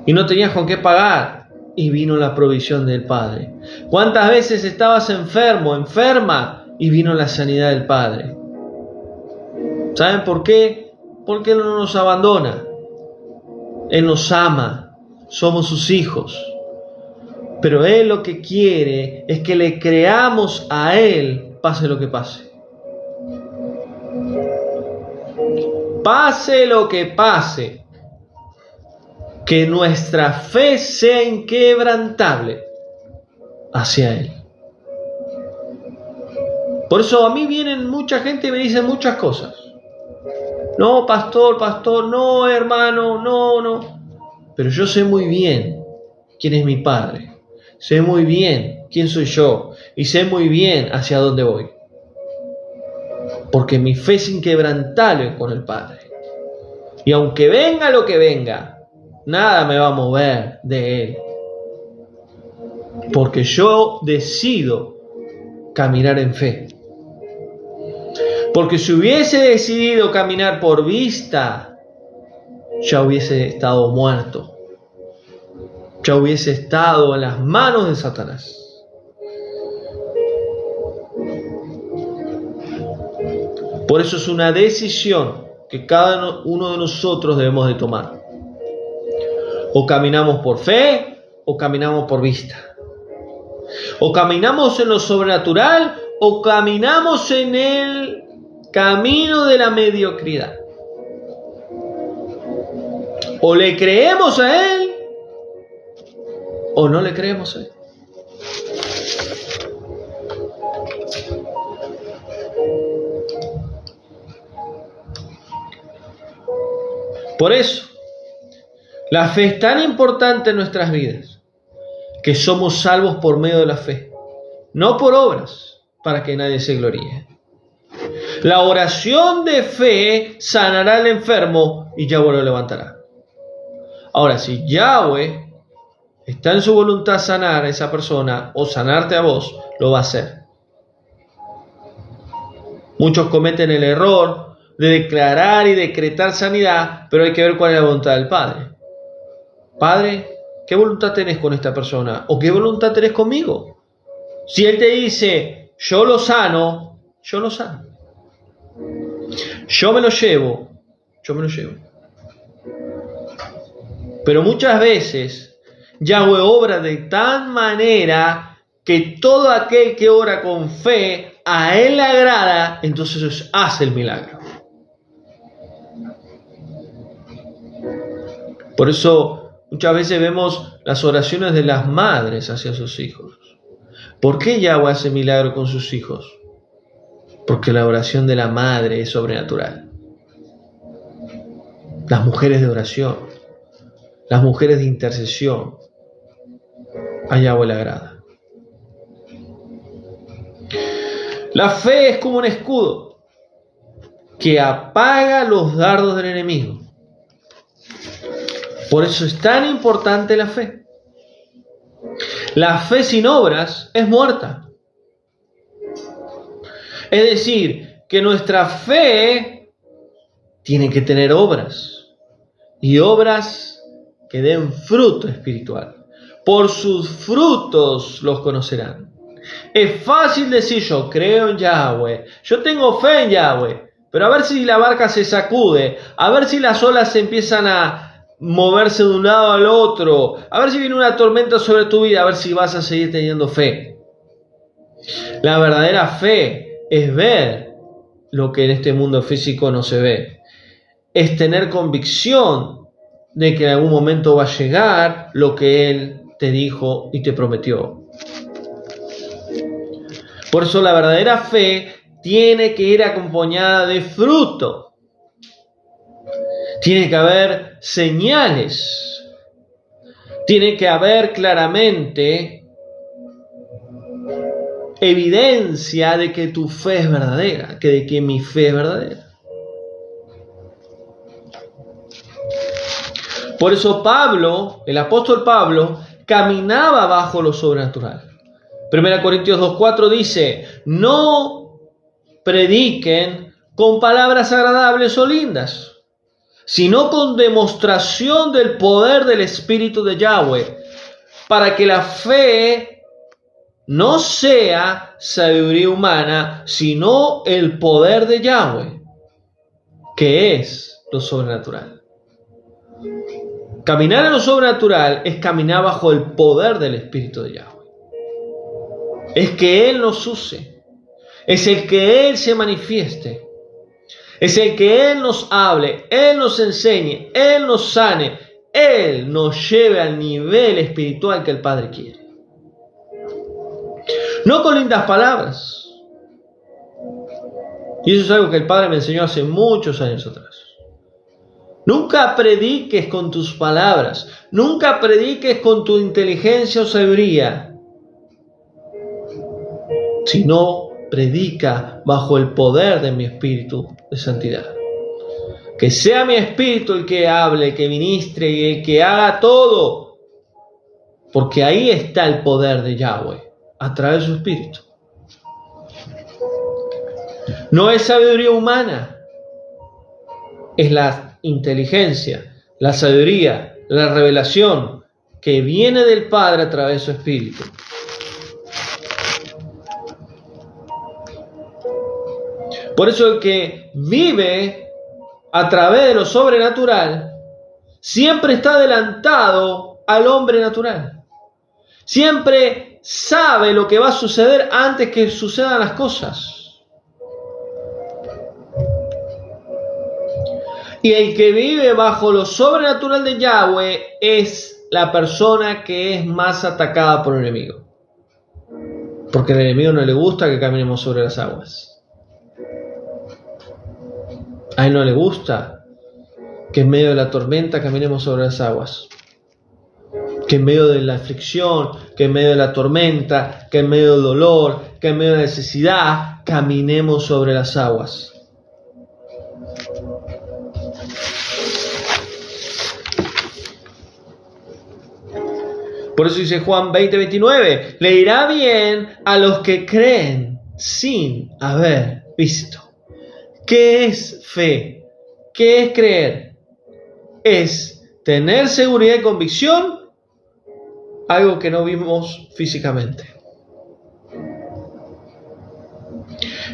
y no tenías con qué pagar y vino la provisión del Padre? ¿Cuántas veces estabas enfermo, enferma y vino la sanidad del Padre? ¿Saben por qué? Porque Él no nos abandona. Él nos ama. Somos sus hijos. Pero Él lo que quiere es que le creamos a Él, pase lo que pase. Pase lo que pase. Que nuestra fe sea inquebrantable hacia Él. Por eso a mí vienen mucha gente y me dicen muchas cosas. No, pastor, no, hermano, no. Pero yo sé muy bien quién es mi Padre. Sé muy bien quién soy yo. Y sé muy bien hacia dónde voy. Porque mi fe es inquebrantable con el Padre. Y aunque venga lo que venga, nada me va a mover de Él. Porque yo decido caminar en fe. Porque si hubiese decidido caminar por vista, ya hubiese estado muerto. Ya hubiese estado en las manos de Satanás. Por eso es una decisión que cada uno de nosotros debemos de tomar. O caminamos por fe, o caminamos por vista. O caminamos en lo sobrenatural, o caminamos en el camino de la mediocridad. O le creemos a Él, o no le creemos a Él. Por eso, la fe es tan importante en nuestras vidas, que somos salvos por medio de la fe, no por obras, para que nadie se gloríe. La oración de fe sanará al enfermo y Yahweh lo levantará. Ahora, si Yahweh está en su voluntad sanar a esa persona o sanarte a vos, lo va a hacer. Muchos cometen el error de declarar y decretar sanidad, pero hay que ver cuál es la voluntad del Padre. Padre, ¿qué voluntad tenés con esta persona? ¿O qué voluntad tenés conmigo? Si Él te dice, yo lo sano, yo lo sano. Yo me lo llevo. Pero muchas veces Yahweh obra de tal manera que todo aquel que ora con fe, a Él le agrada, entonces hace el milagro. Por eso muchas veces vemos las oraciones de las madres hacia sus hijos. ¿Por qué Yahweh hace milagro con sus hijos? Porque la oración de la madre es sobrenatural. Las mujeres de oración, las mujeres de intercesión, a Yahweh le agrada. La fe es como un escudo que apaga los dardos del enemigo. Por eso es tan importante la fe. La fe sin obras es muerta. Es decir, que nuestra fe tiene que tener obras. Y obras que den fruto espiritual. Por sus frutos los conocerán. Es fácil decir yo creo en Yahweh, yo tengo fe en Yahweh, pero a ver si la barca se sacude, a ver si las olas empiezan a moverse de un lado al otro, a ver si viene una tormenta sobre tu vida, a ver si vas a seguir teniendo fe. La verdadera fe es ver lo que en este mundo físico no se ve. Es tener convicción de que en algún momento va a llegar lo que Él te dijo y te prometió. Por eso la verdadera fe tiene que ir acompañada de fruto. Tiene que haber señales. Tiene que haber claramente evidencia de que tu fe es verdadera, de que mi fe es verdadera. Por eso Pablo, el apóstol Pablo, caminaba bajo lo sobrenatural. 1 Corintios 2:4 dice: no prediquen con palabras agradables o lindas, sino con demostración del poder del Espíritu de Yahweh, para que la fe no sea sabiduría humana, sino el poder de Yahweh, que es lo sobrenatural. Caminar en lo sobrenatural es caminar bajo el poder del Espíritu de Yahweh. Es que Él nos use, es el que Él se manifieste, es el que Él nos hable, Él nos enseñe, Él nos sane, Él nos lleve al nivel espiritual que el Padre quiere. No con lindas palabras. Y eso es algo que el Padre me enseñó hace muchos años atrás. Nunca prediques con tus palabras, nunca prediques con tu inteligencia o sabiduría, sino predica bajo el poder de mi Espíritu de santidad. Que sea mi Espíritu el que hable, el que ministre y el que haga todo, porque ahí está el poder de Yahweh, a través de su Espíritu. No es sabiduría humana, es la inteligencia, la sabiduría, la revelación que viene del Padre a través de su Espíritu. Por eso el que vive a través de lo sobrenatural siempre está adelantado al hombre natural. Siempre sabe lo que va a suceder antes que sucedan las cosas. Y el que vive bajo lo sobrenatural de Yahweh es la persona que es más atacada por el enemigo. Porque al enemigo no le gusta que caminemos sobre las aguas. A él no le gusta que en medio de la tormenta caminemos sobre las aguas. Que en medio de la aflicción, que en medio de la tormenta, que en medio del dolor, que en medio de la necesidad, caminemos sobre las aguas. Por eso dice Juan 20:29, le irá bien a los que creen sin haber visto. ¿Qué es fe? ¿Qué es creer? Es tener seguridad y convicción, algo que no vimos físicamente.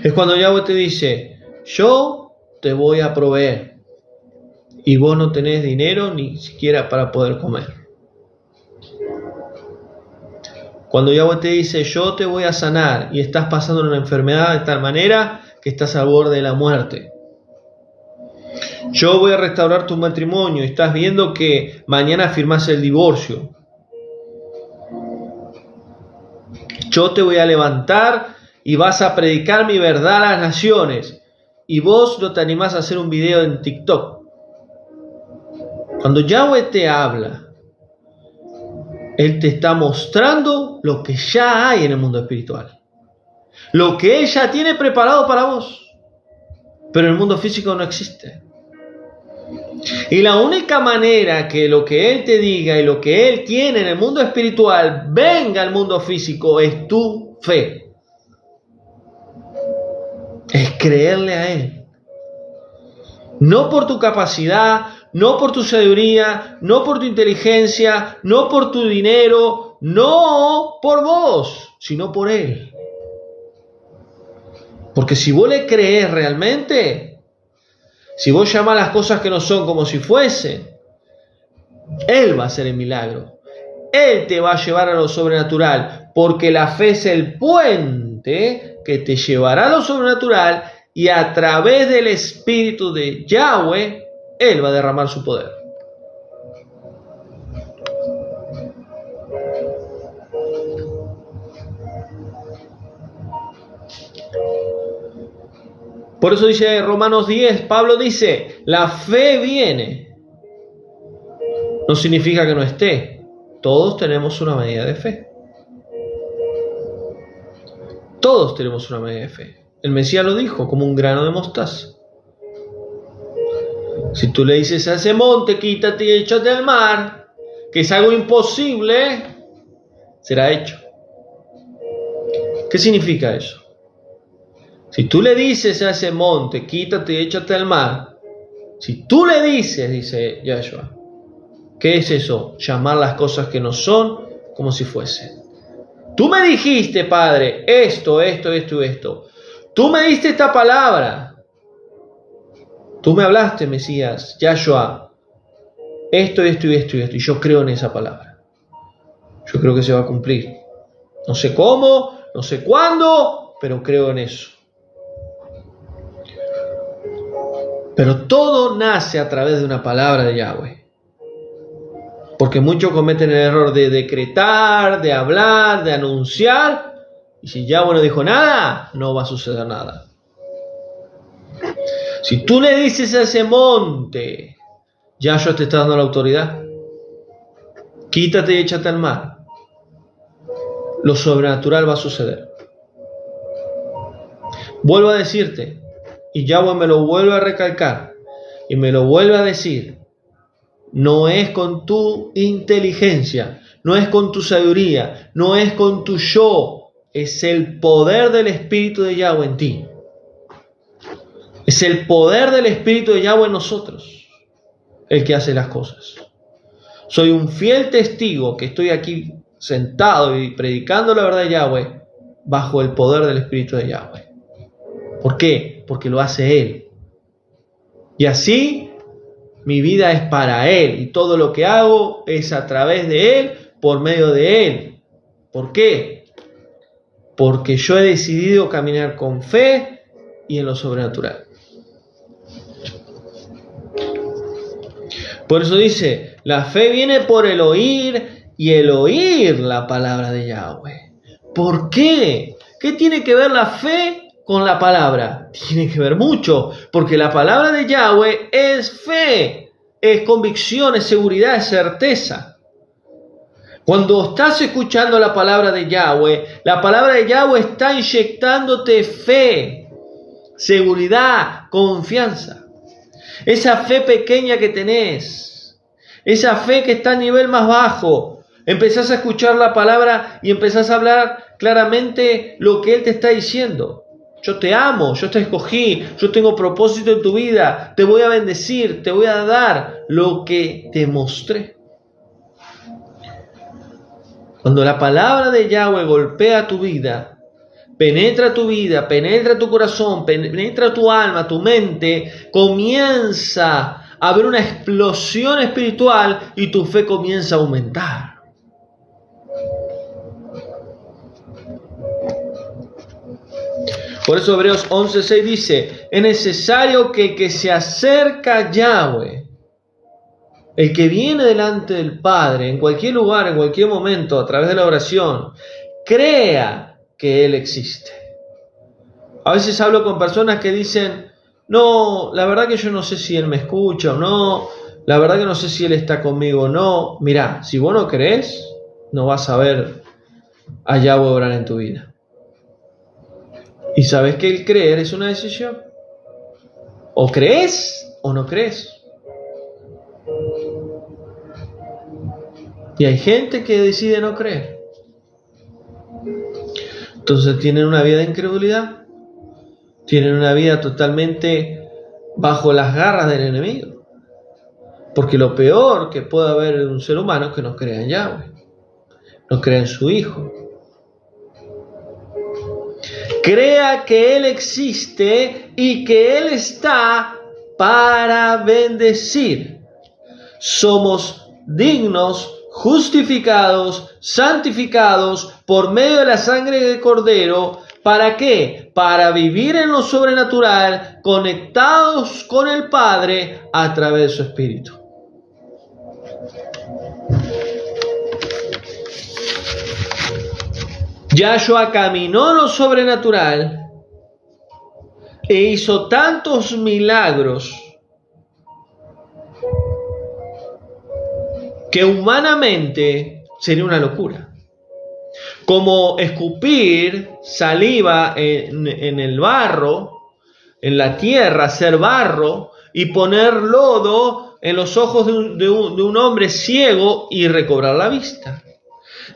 Es cuando Yahweh te dice, yo te voy a proveer y vos no tenés dinero ni siquiera para poder comer. Cuando Yahweh te dice, yo te voy a sanar y estás pasando una enfermedad de tal manera que estás al borde de la muerte. Yo voy a restaurar tu matrimonio y estás viendo que mañana firmás el divorcio. Yo te voy a levantar y vas a predicar mi verdad a las naciones. Y vos no te animás a hacer un video en TikTok. Cuando Yahweh te habla, Él te está mostrando lo que ya hay en el mundo espiritual. Lo que Él ya tiene preparado para vos. Pero en el mundo físico no existe. Y la única manera que lo que Él te diga y lo que Él tiene en el mundo espiritual venga al mundo físico es tu fe. Es creerle a Él. No por tu capacidad, no por tu sabiduría, no por tu inteligencia, no por tu dinero, no por vos, sino por Él. Porque si vos le crees realmente, Si vos llamás las cosas que no son como si fuesen, Él va a hacer el milagro. Él te va a llevar a lo sobrenatural, porque la fe es el puente que te llevará a lo sobrenatural y a través del Espíritu de Yahweh, Él va a derramar su poder. Por eso dice Romanos 10, Pablo dice, la fe viene. No significa que no esté. Todos tenemos una medida de fe. Todos tenemos una medida de fe. El Mesías lo dijo, como un grano de mostaza. Si tú le dices a ese monte, quítate y échate al mar, que es algo imposible, será hecho. ¿Qué significa eso? Si tú le dices a ese monte, quítate y échate al mar, si tú le dices, dice Yahshua, ¿qué es eso? Llamar las cosas que no son como si fuesen. Tú me dijiste, Padre, esto. Tú me diste esta palabra. Tú me hablaste, Mesías, Yahshua, esto. Y yo creo en esa palabra. Yo creo que se va a cumplir. No sé cómo, no sé cuándo, pero creo en eso. Pero todo nace a través de una palabra de Yahweh. Porque muchos cometen el error de decretar, de hablar, de anunciar. Y si Yahweh no dijo nada, no va a suceder nada. Si tú le dices a ese monte, Yahshua te está dando la autoridad. Quítate y échate al mar. Lo sobrenatural va a suceder. Vuelvo a decirte, y Yahweh me lo vuelve a recalcar, y me lo vuelve a decir, no es con tu inteligencia, no es con tu sabiduría, no es con tu yo, es el poder del Espíritu de Yahweh en ti. Es el poder del Espíritu de Yahweh en nosotros el que hace las cosas. Soy un fiel testigo que estoy aquí sentado y predicando la verdad de Yahweh bajo el poder del Espíritu de Yahweh. ¿Por qué? Porque lo hace Él. Y así mi vida es para Él y todo lo que hago es a través de Él, por medio de Él. ¿Por qué? Porque yo he decidido caminar con fe y en lo sobrenatural. Por eso dice, la fe viene por el oír y el oír la palabra de Yahweh. ¿Por qué? ¿Qué tiene que ver la fe con la palabra? Tiene que ver mucho, porque la palabra de Yahweh es fe, es convicción, es seguridad, es certeza. Cuando estás escuchando la palabra de Yahweh está inyectándote fe, seguridad, confianza. Esa fe pequeña que tenés, esa fe que está a nivel más bajo, empezás a escuchar la palabra y empezás a hablar claramente lo que Él te está diciendo. Yo te amo, yo te escogí, yo tengo propósito en tu vida, te voy a bendecir, te voy a dar lo que te mostré. Cuando la palabra de Yahweh golpea tu vida, penetra tu corazón, penetra tu alma, tu mente, comienza a haber una explosión espiritual y tu fe comienza a aumentar. Por eso Hebreos 11:6 dice, es necesario que el que se acerca a Yahweh, el que viene delante del Padre, en cualquier lugar, en cualquier momento, a través de la oración, crea que Él existe. A veces hablo con personas que dicen, no, la verdad que yo no sé si Él me escucha o no, la verdad que no sé si Él está conmigo o no. Mirá, si vos no crees, no vas a ver a Yahweh obrar en tu vida. Y sabes que el creer es una decisión. O crees o no crees. Y hay gente que decide no creer. Entonces tienen una vida de incredulidad. Tienen una vida totalmente bajo las garras del enemigo. Porque lo peor que puede haber en un ser humano es que no crea en Yahweh. No crea en su Hijo. Crea que Él existe y que Él está para bendecir. Somos dignos, justificados, santificados por medio de la sangre del Cordero. ¿Para qué? Para vivir en lo sobrenatural, conectados con el Padre a través de su Espíritu. Yahshua caminó en lo sobrenatural e hizo tantos milagros que humanamente sería una locura. Como escupir saliva en el barro, en la tierra, hacer barro y poner lodo en los ojos de un hombre ciego y recobrar la vista.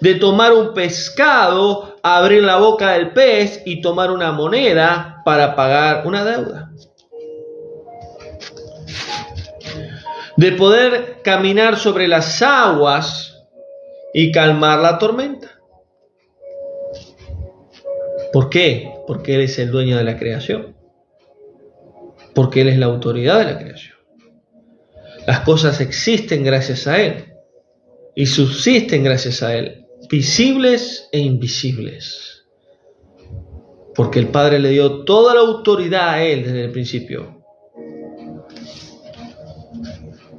De tomar un pescado, abrir la boca del pez y tomar una moneda para pagar una deuda. De poder caminar sobre las aguas y calmar la tormenta. ¿Por qué? Porque Él es el dueño de la creación. Porque Él es la autoridad de la creación. Las cosas existen gracias a Él y subsisten gracias a Él, visibles e invisibles. Porque el Padre le dio toda la autoridad a Él desde el principio.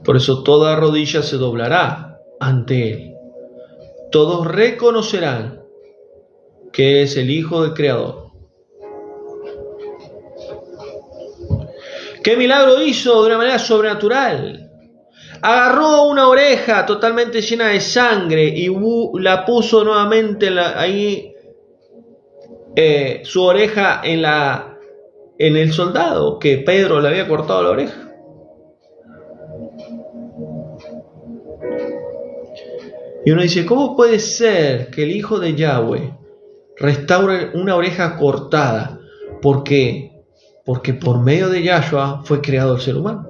Por eso toda rodilla se doblará ante Él. Todos reconocerán que es el Hijo del Creador. ¿Qué milagro hizo de una manera sobrenatural? Agarró una oreja totalmente llena de sangre y la puso nuevamente ahí, su oreja en el soldado que Pedro le había cortado la oreja. Y uno dice, ¿cómo puede ser que el Hijo de Yahweh restaure una oreja cortada? ¿Por qué? Porque por medio de Yahshua fue creado el ser humano.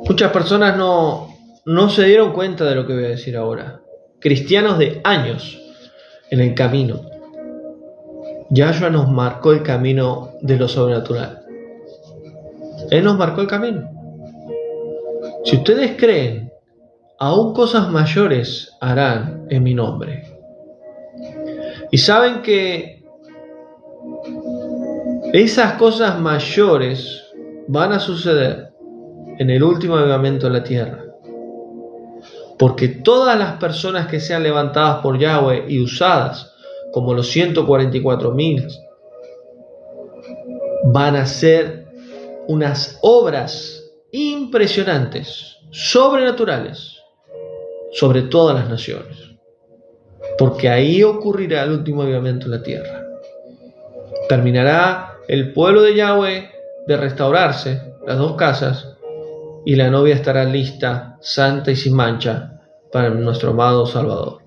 Muchas personas no se dieron cuenta de lo que voy a decir ahora. Cristianos de años en el camino. Yahshua nos marcó el camino de lo sobrenatural. Él nos marcó el camino. Si ustedes creen, aún cosas mayores harán en mi nombre. Y saben que esas cosas mayores van a suceder en el último avivamiento de la tierra. Porque todas las personas que sean levantadas por Yahweh y usadas, como los 144,000, van a hacer unas obras impresionantes, sobrenaturales, sobre todas las naciones. Porque ahí ocurrirá el último avivamiento de la tierra. Terminará el pueblo de Yahweh de restaurarse, las dos casas, y la novia estará lista, santa y sin mancha, para nuestro amado Salvador.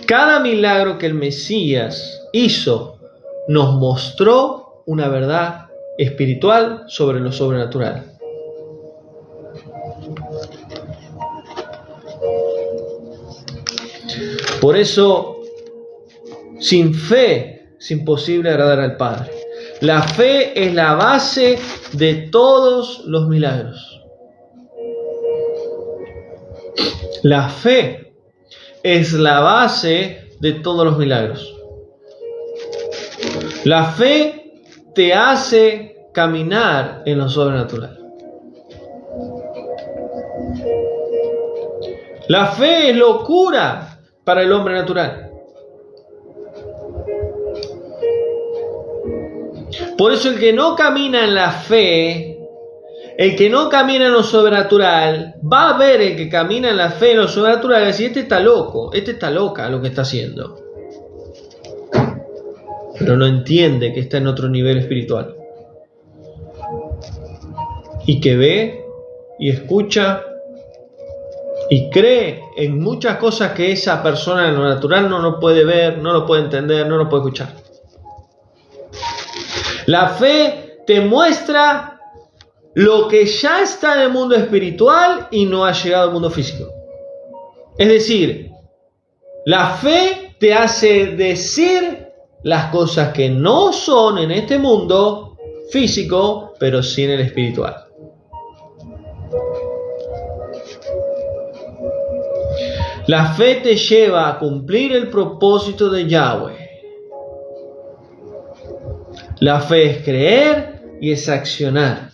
Cada milagro que el Mesías hizo nos mostró una verdad espiritual sobre lo sobrenatural. Por eso, sin fe es imposible agradar al Padre. La fe es la base de todos los milagros. La fe es la base de todos los milagros. La fe te hace caminar en lo sobrenatural. La fe es locura para el hombre natural. Por eso el que no camina en la fe, el que no camina en lo sobrenatural, va a ver el que camina en la fe, en lo sobrenatural, y decir, este está loco, este está loca lo que está haciendo. Pero no entiende que está en otro nivel espiritual. Y que ve y escucha y cree en muchas cosas que esa persona en lo natural no lo puede ver, no lo puede entender, no lo puede escuchar. La fe te muestra lo que ya está en el mundo espiritual y no ha llegado al mundo físico. Es decir, la fe te hace decir las cosas que no son en este mundo físico, pero sí en el espiritual. La fe te lleva a cumplir el propósito de Yahweh. La fe es creer y es accionar.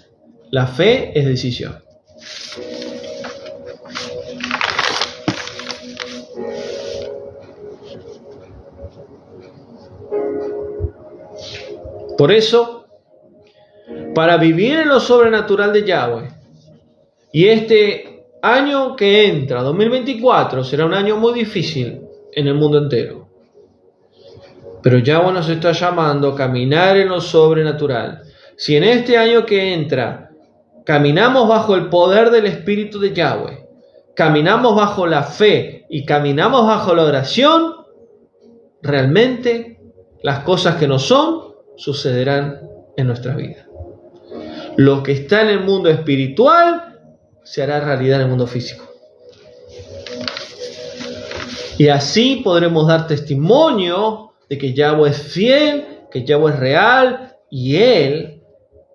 La fe es decisión. Por eso, para vivir en lo sobrenatural de Yahweh, y este año que entra, 2024, será un año muy difícil en el mundo entero. Pero Yahweh nos está llamando a caminar en lo sobrenatural. Si en este año que entra caminamos bajo el poder del Espíritu de Yahweh, caminamos bajo la fe y caminamos bajo la oración, realmente las cosas que no son sucederán en nuestras vidas. Lo que está en el mundo espiritual se hará realidad en el mundo físico. Y así podremos dar testimonio de que Yahweh es fiel, que Yahweh es real y Él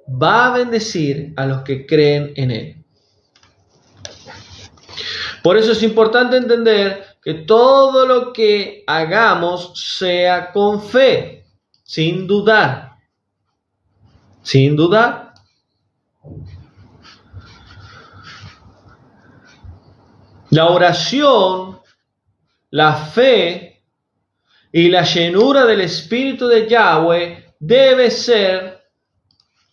va a bendecir a los que creen en Él. Por eso es importante entender que todo lo que hagamos sea con fe, sin dudar. Sin dudar. La oración, la fe y la llenura del Espíritu de Yahweh debe ser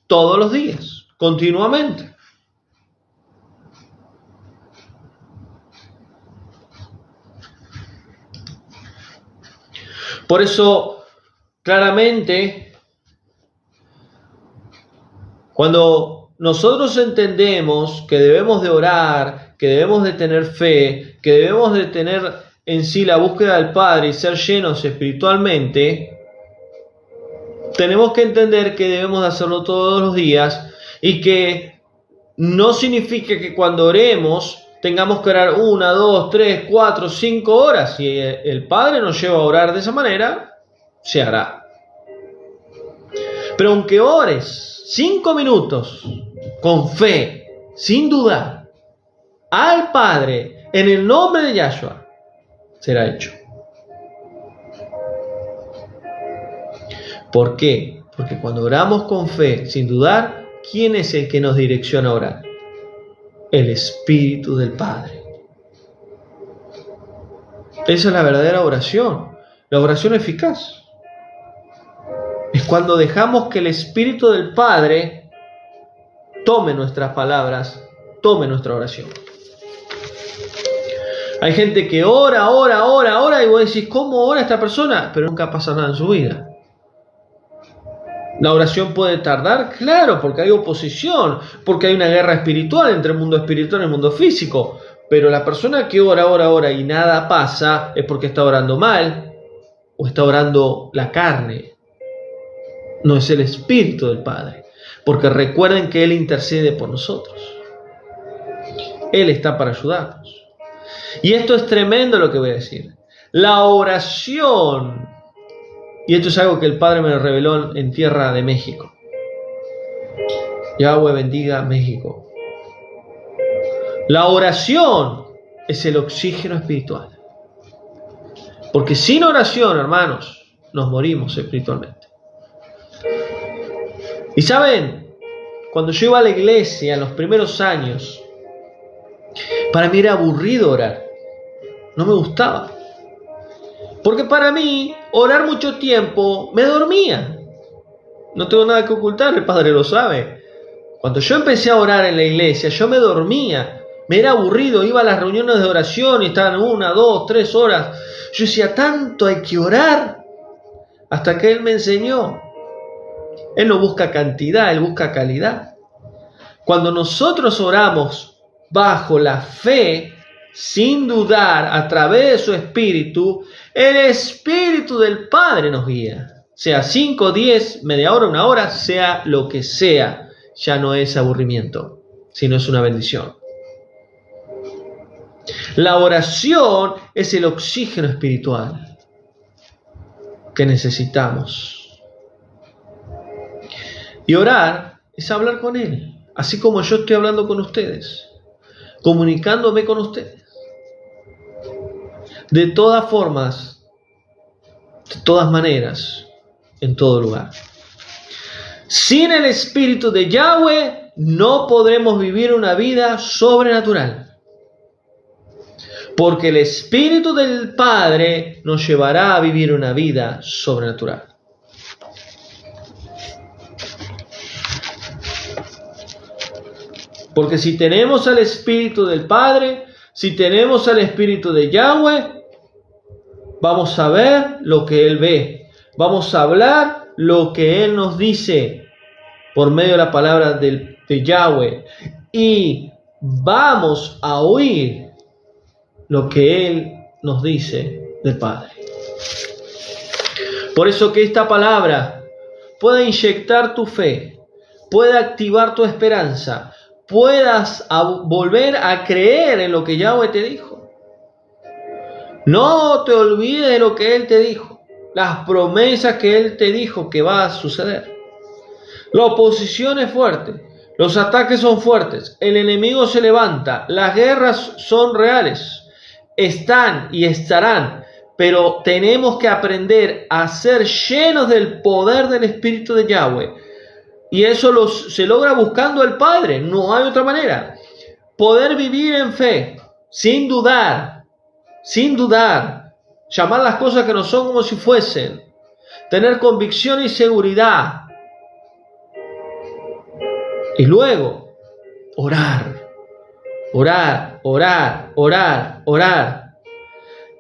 todos los días, continuamente. Por eso, claramente, cuando nosotros entendemos que debemos de orar, que debemos de tener fe, que debemos de tener en sí la búsqueda del Padre y ser llenos espiritualmente, tenemos que entender que debemos de hacerlo todos los días y que no significa que cuando oremos tengamos que orar 1, 2, 3, 4, 5 horas. Si el Padre nos lleva a orar de esa manera, se hará. Pero aunque ores 5 minutos con fe, sin dudar, al Padre, en el nombre de Yahshua, será hecho. ¿Por qué? Porque cuando oramos con fe, sin dudar, ¿quién es el que nos direcciona a orar? El Espíritu del Padre. Esa es la verdadera oración, la oración eficaz. Es cuando dejamos que el Espíritu del Padre tome nuestras palabras, tome nuestra oración. Hay gente que ora, y vos decís, ¿cómo ora esta persona? Pero nunca pasa nada en su vida. La oración puede tardar, claro, porque hay oposición, porque hay una guerra espiritual entre el mundo espiritual y el mundo físico. Pero la persona que ora y nada pasa es porque está orando mal o está orando la carne. No es el Espíritu del Padre. Porque recuerden que Él intercede por nosotros. Él está para ayudarnos. Y esto es tremendo lo que voy a decir. La oración, y esto es algo que el Padre me reveló en tierra de México. Yahweh bendiga México. La oración es el oxígeno espiritual. Porque sin oración, hermanos, nos morimos espiritualmente. Y saben, cuando yo iba a la iglesia en los primeros años, para mí era aburrido orar. No me gustaba. Porque para mí, orar mucho tiempo, me dormía. No tengo nada que ocultar, el Padre lo sabe. Cuando yo empecé a orar en la iglesia, yo me dormía. Me era aburrido, iba a las reuniones de oración y estaban 1, 2, 3 horas. Yo decía, tanto hay que orar. Hasta que Él me enseñó. Él no busca cantidad, Él busca calidad. Cuando nosotros oramos bajo la fe, sin dudar, a través de su Espíritu, el Espíritu del Padre nos guía. Sea 5, 10, media hora, 1 hora, sea lo que sea. ya no es aburrimiento, sino es una bendición. La oración es el oxígeno espiritual que necesitamos. Y orar es hablar con Él, así como yo estoy hablando con ustedes, comunicándome con ustedes. De todas formas, de todas maneras, en todo lugar. Sin el Espíritu de Yahweh no podremos vivir una vida sobrenatural. Porque el Espíritu del Padre nos llevará a vivir una vida sobrenatural. Porque si tenemos al Espíritu del Padre, si tenemos al Espíritu de Yahweh, vamos a ver lo que Él ve. Vamos a hablar lo que Él nos dice por medio de la palabra de Yahweh. Y vamos a oír lo que Él nos dice del Padre. Por eso que esta palabra pueda inyectar tu fe, pueda activar tu esperanza, puedas volver a creer en lo que Yahweh te dijo. No te olvides de lo que Él te dijo, las promesas que Él te dijo que va a suceder. La oposición es fuerte, los ataques son fuertes, el enemigo se levanta, las guerras son reales. Están y estarán, pero tenemos que aprender a ser llenos del poder del Espíritu de Yahweh. Y eso se logra buscando al Padre, no hay otra manera. Poder vivir en fe, sin dudar, llamar las cosas que no son como si fuesen, tener convicción y seguridad. Y luego, orar.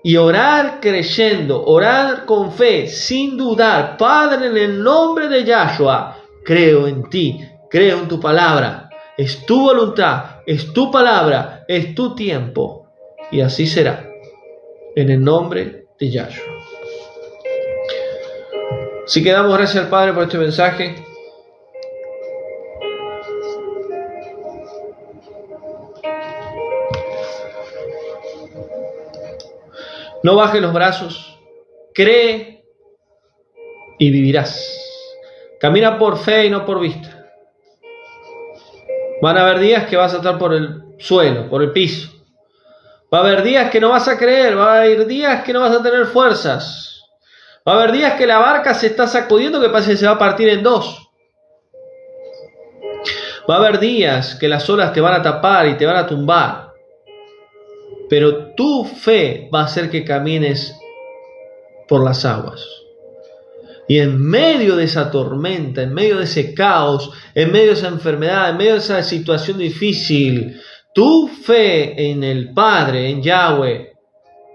Y orar creyendo, orar con fe, sin dudar. Padre, en el nombre de Yahshua, creo en ti, creo en tu palabra. Es tu voluntad, es tu palabra, es tu tiempo. Y así será, en el nombre de Yahshua. Así que damos gracias al Padre por este mensaje. No bajes los brazos, cree y vivirás. Camina por fe y no por vista. Van a haber días que vas a estar por el suelo, por el piso. Va a haber días que no vas a creer, va a haber días que no vas a tener fuerzas. Va a haber días que la barca se está sacudiendo que parece que se va a partir en dos. Va a haber días que las olas te van a tapar y te van a tumbar. Pero tu fe va a hacer que camines por las aguas. Y en medio de esa tormenta, en medio de ese caos, en medio de esa enfermedad, en medio de esa situación difícil, tu fe en el Padre, en Yahweh,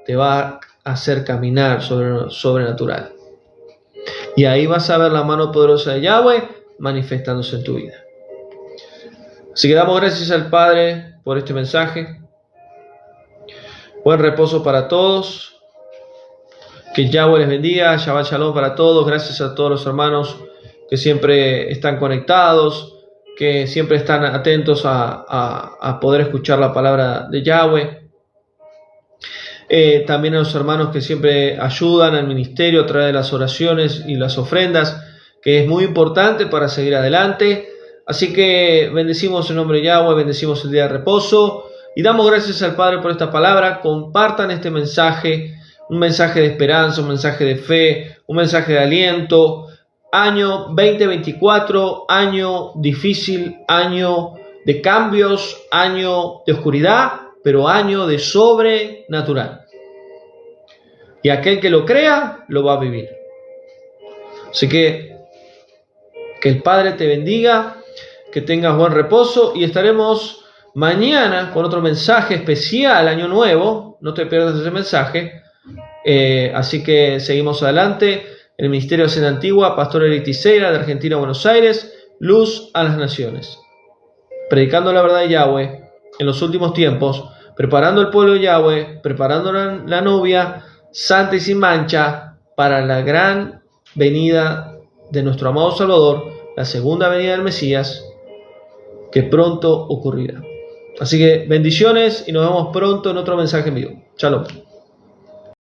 te va a hacer caminar sobrenatural. Y ahí vas a ver la mano poderosa de Yahweh manifestándose en tu vida. Así que damos gracias al Padre por este mensaje. Buen reposo para todos. Que Yahweh les bendiga. Shabbat Shalom para todos. Gracias a todos los hermanos que siempre están conectados, que siempre están atentos a poder escuchar la palabra de Yahweh. También a los hermanos que siempre ayudan al ministerio a través de las oraciones y las ofrendas, que es muy importante para seguir adelante. Así que bendecimos el nombre de Yahweh, bendecimos el día de reposo. Y damos gracias al Padre por esta palabra. Compartan este mensaje, un mensaje de esperanza, un mensaje de fe, un mensaje de aliento. Año 2024, año difícil, año de cambios, año de oscuridad, pero año de sobrenatural. Y aquel que lo crea, lo va a vivir. Así que el Padre te bendiga, que tengas buen reposo y estaremos mañana con otro mensaje especial, Año Nuevo. No te pierdas ese mensaje. Así que seguimos adelante. El Ministerio de Senda Antigua, Pastor Eli Tiseira, de Argentina, Buenos Aires. Luz a las naciones. Predicando la verdad de Yahweh en los últimos tiempos. Preparando el pueblo de Yahweh. Preparando la novia santa y sin mancha para la gran venida de nuestro amado Salvador. La segunda venida del Mesías. que pronto ocurrirá. Así que bendiciones y nos vemos pronto en otro mensaje en vivo. Shalom.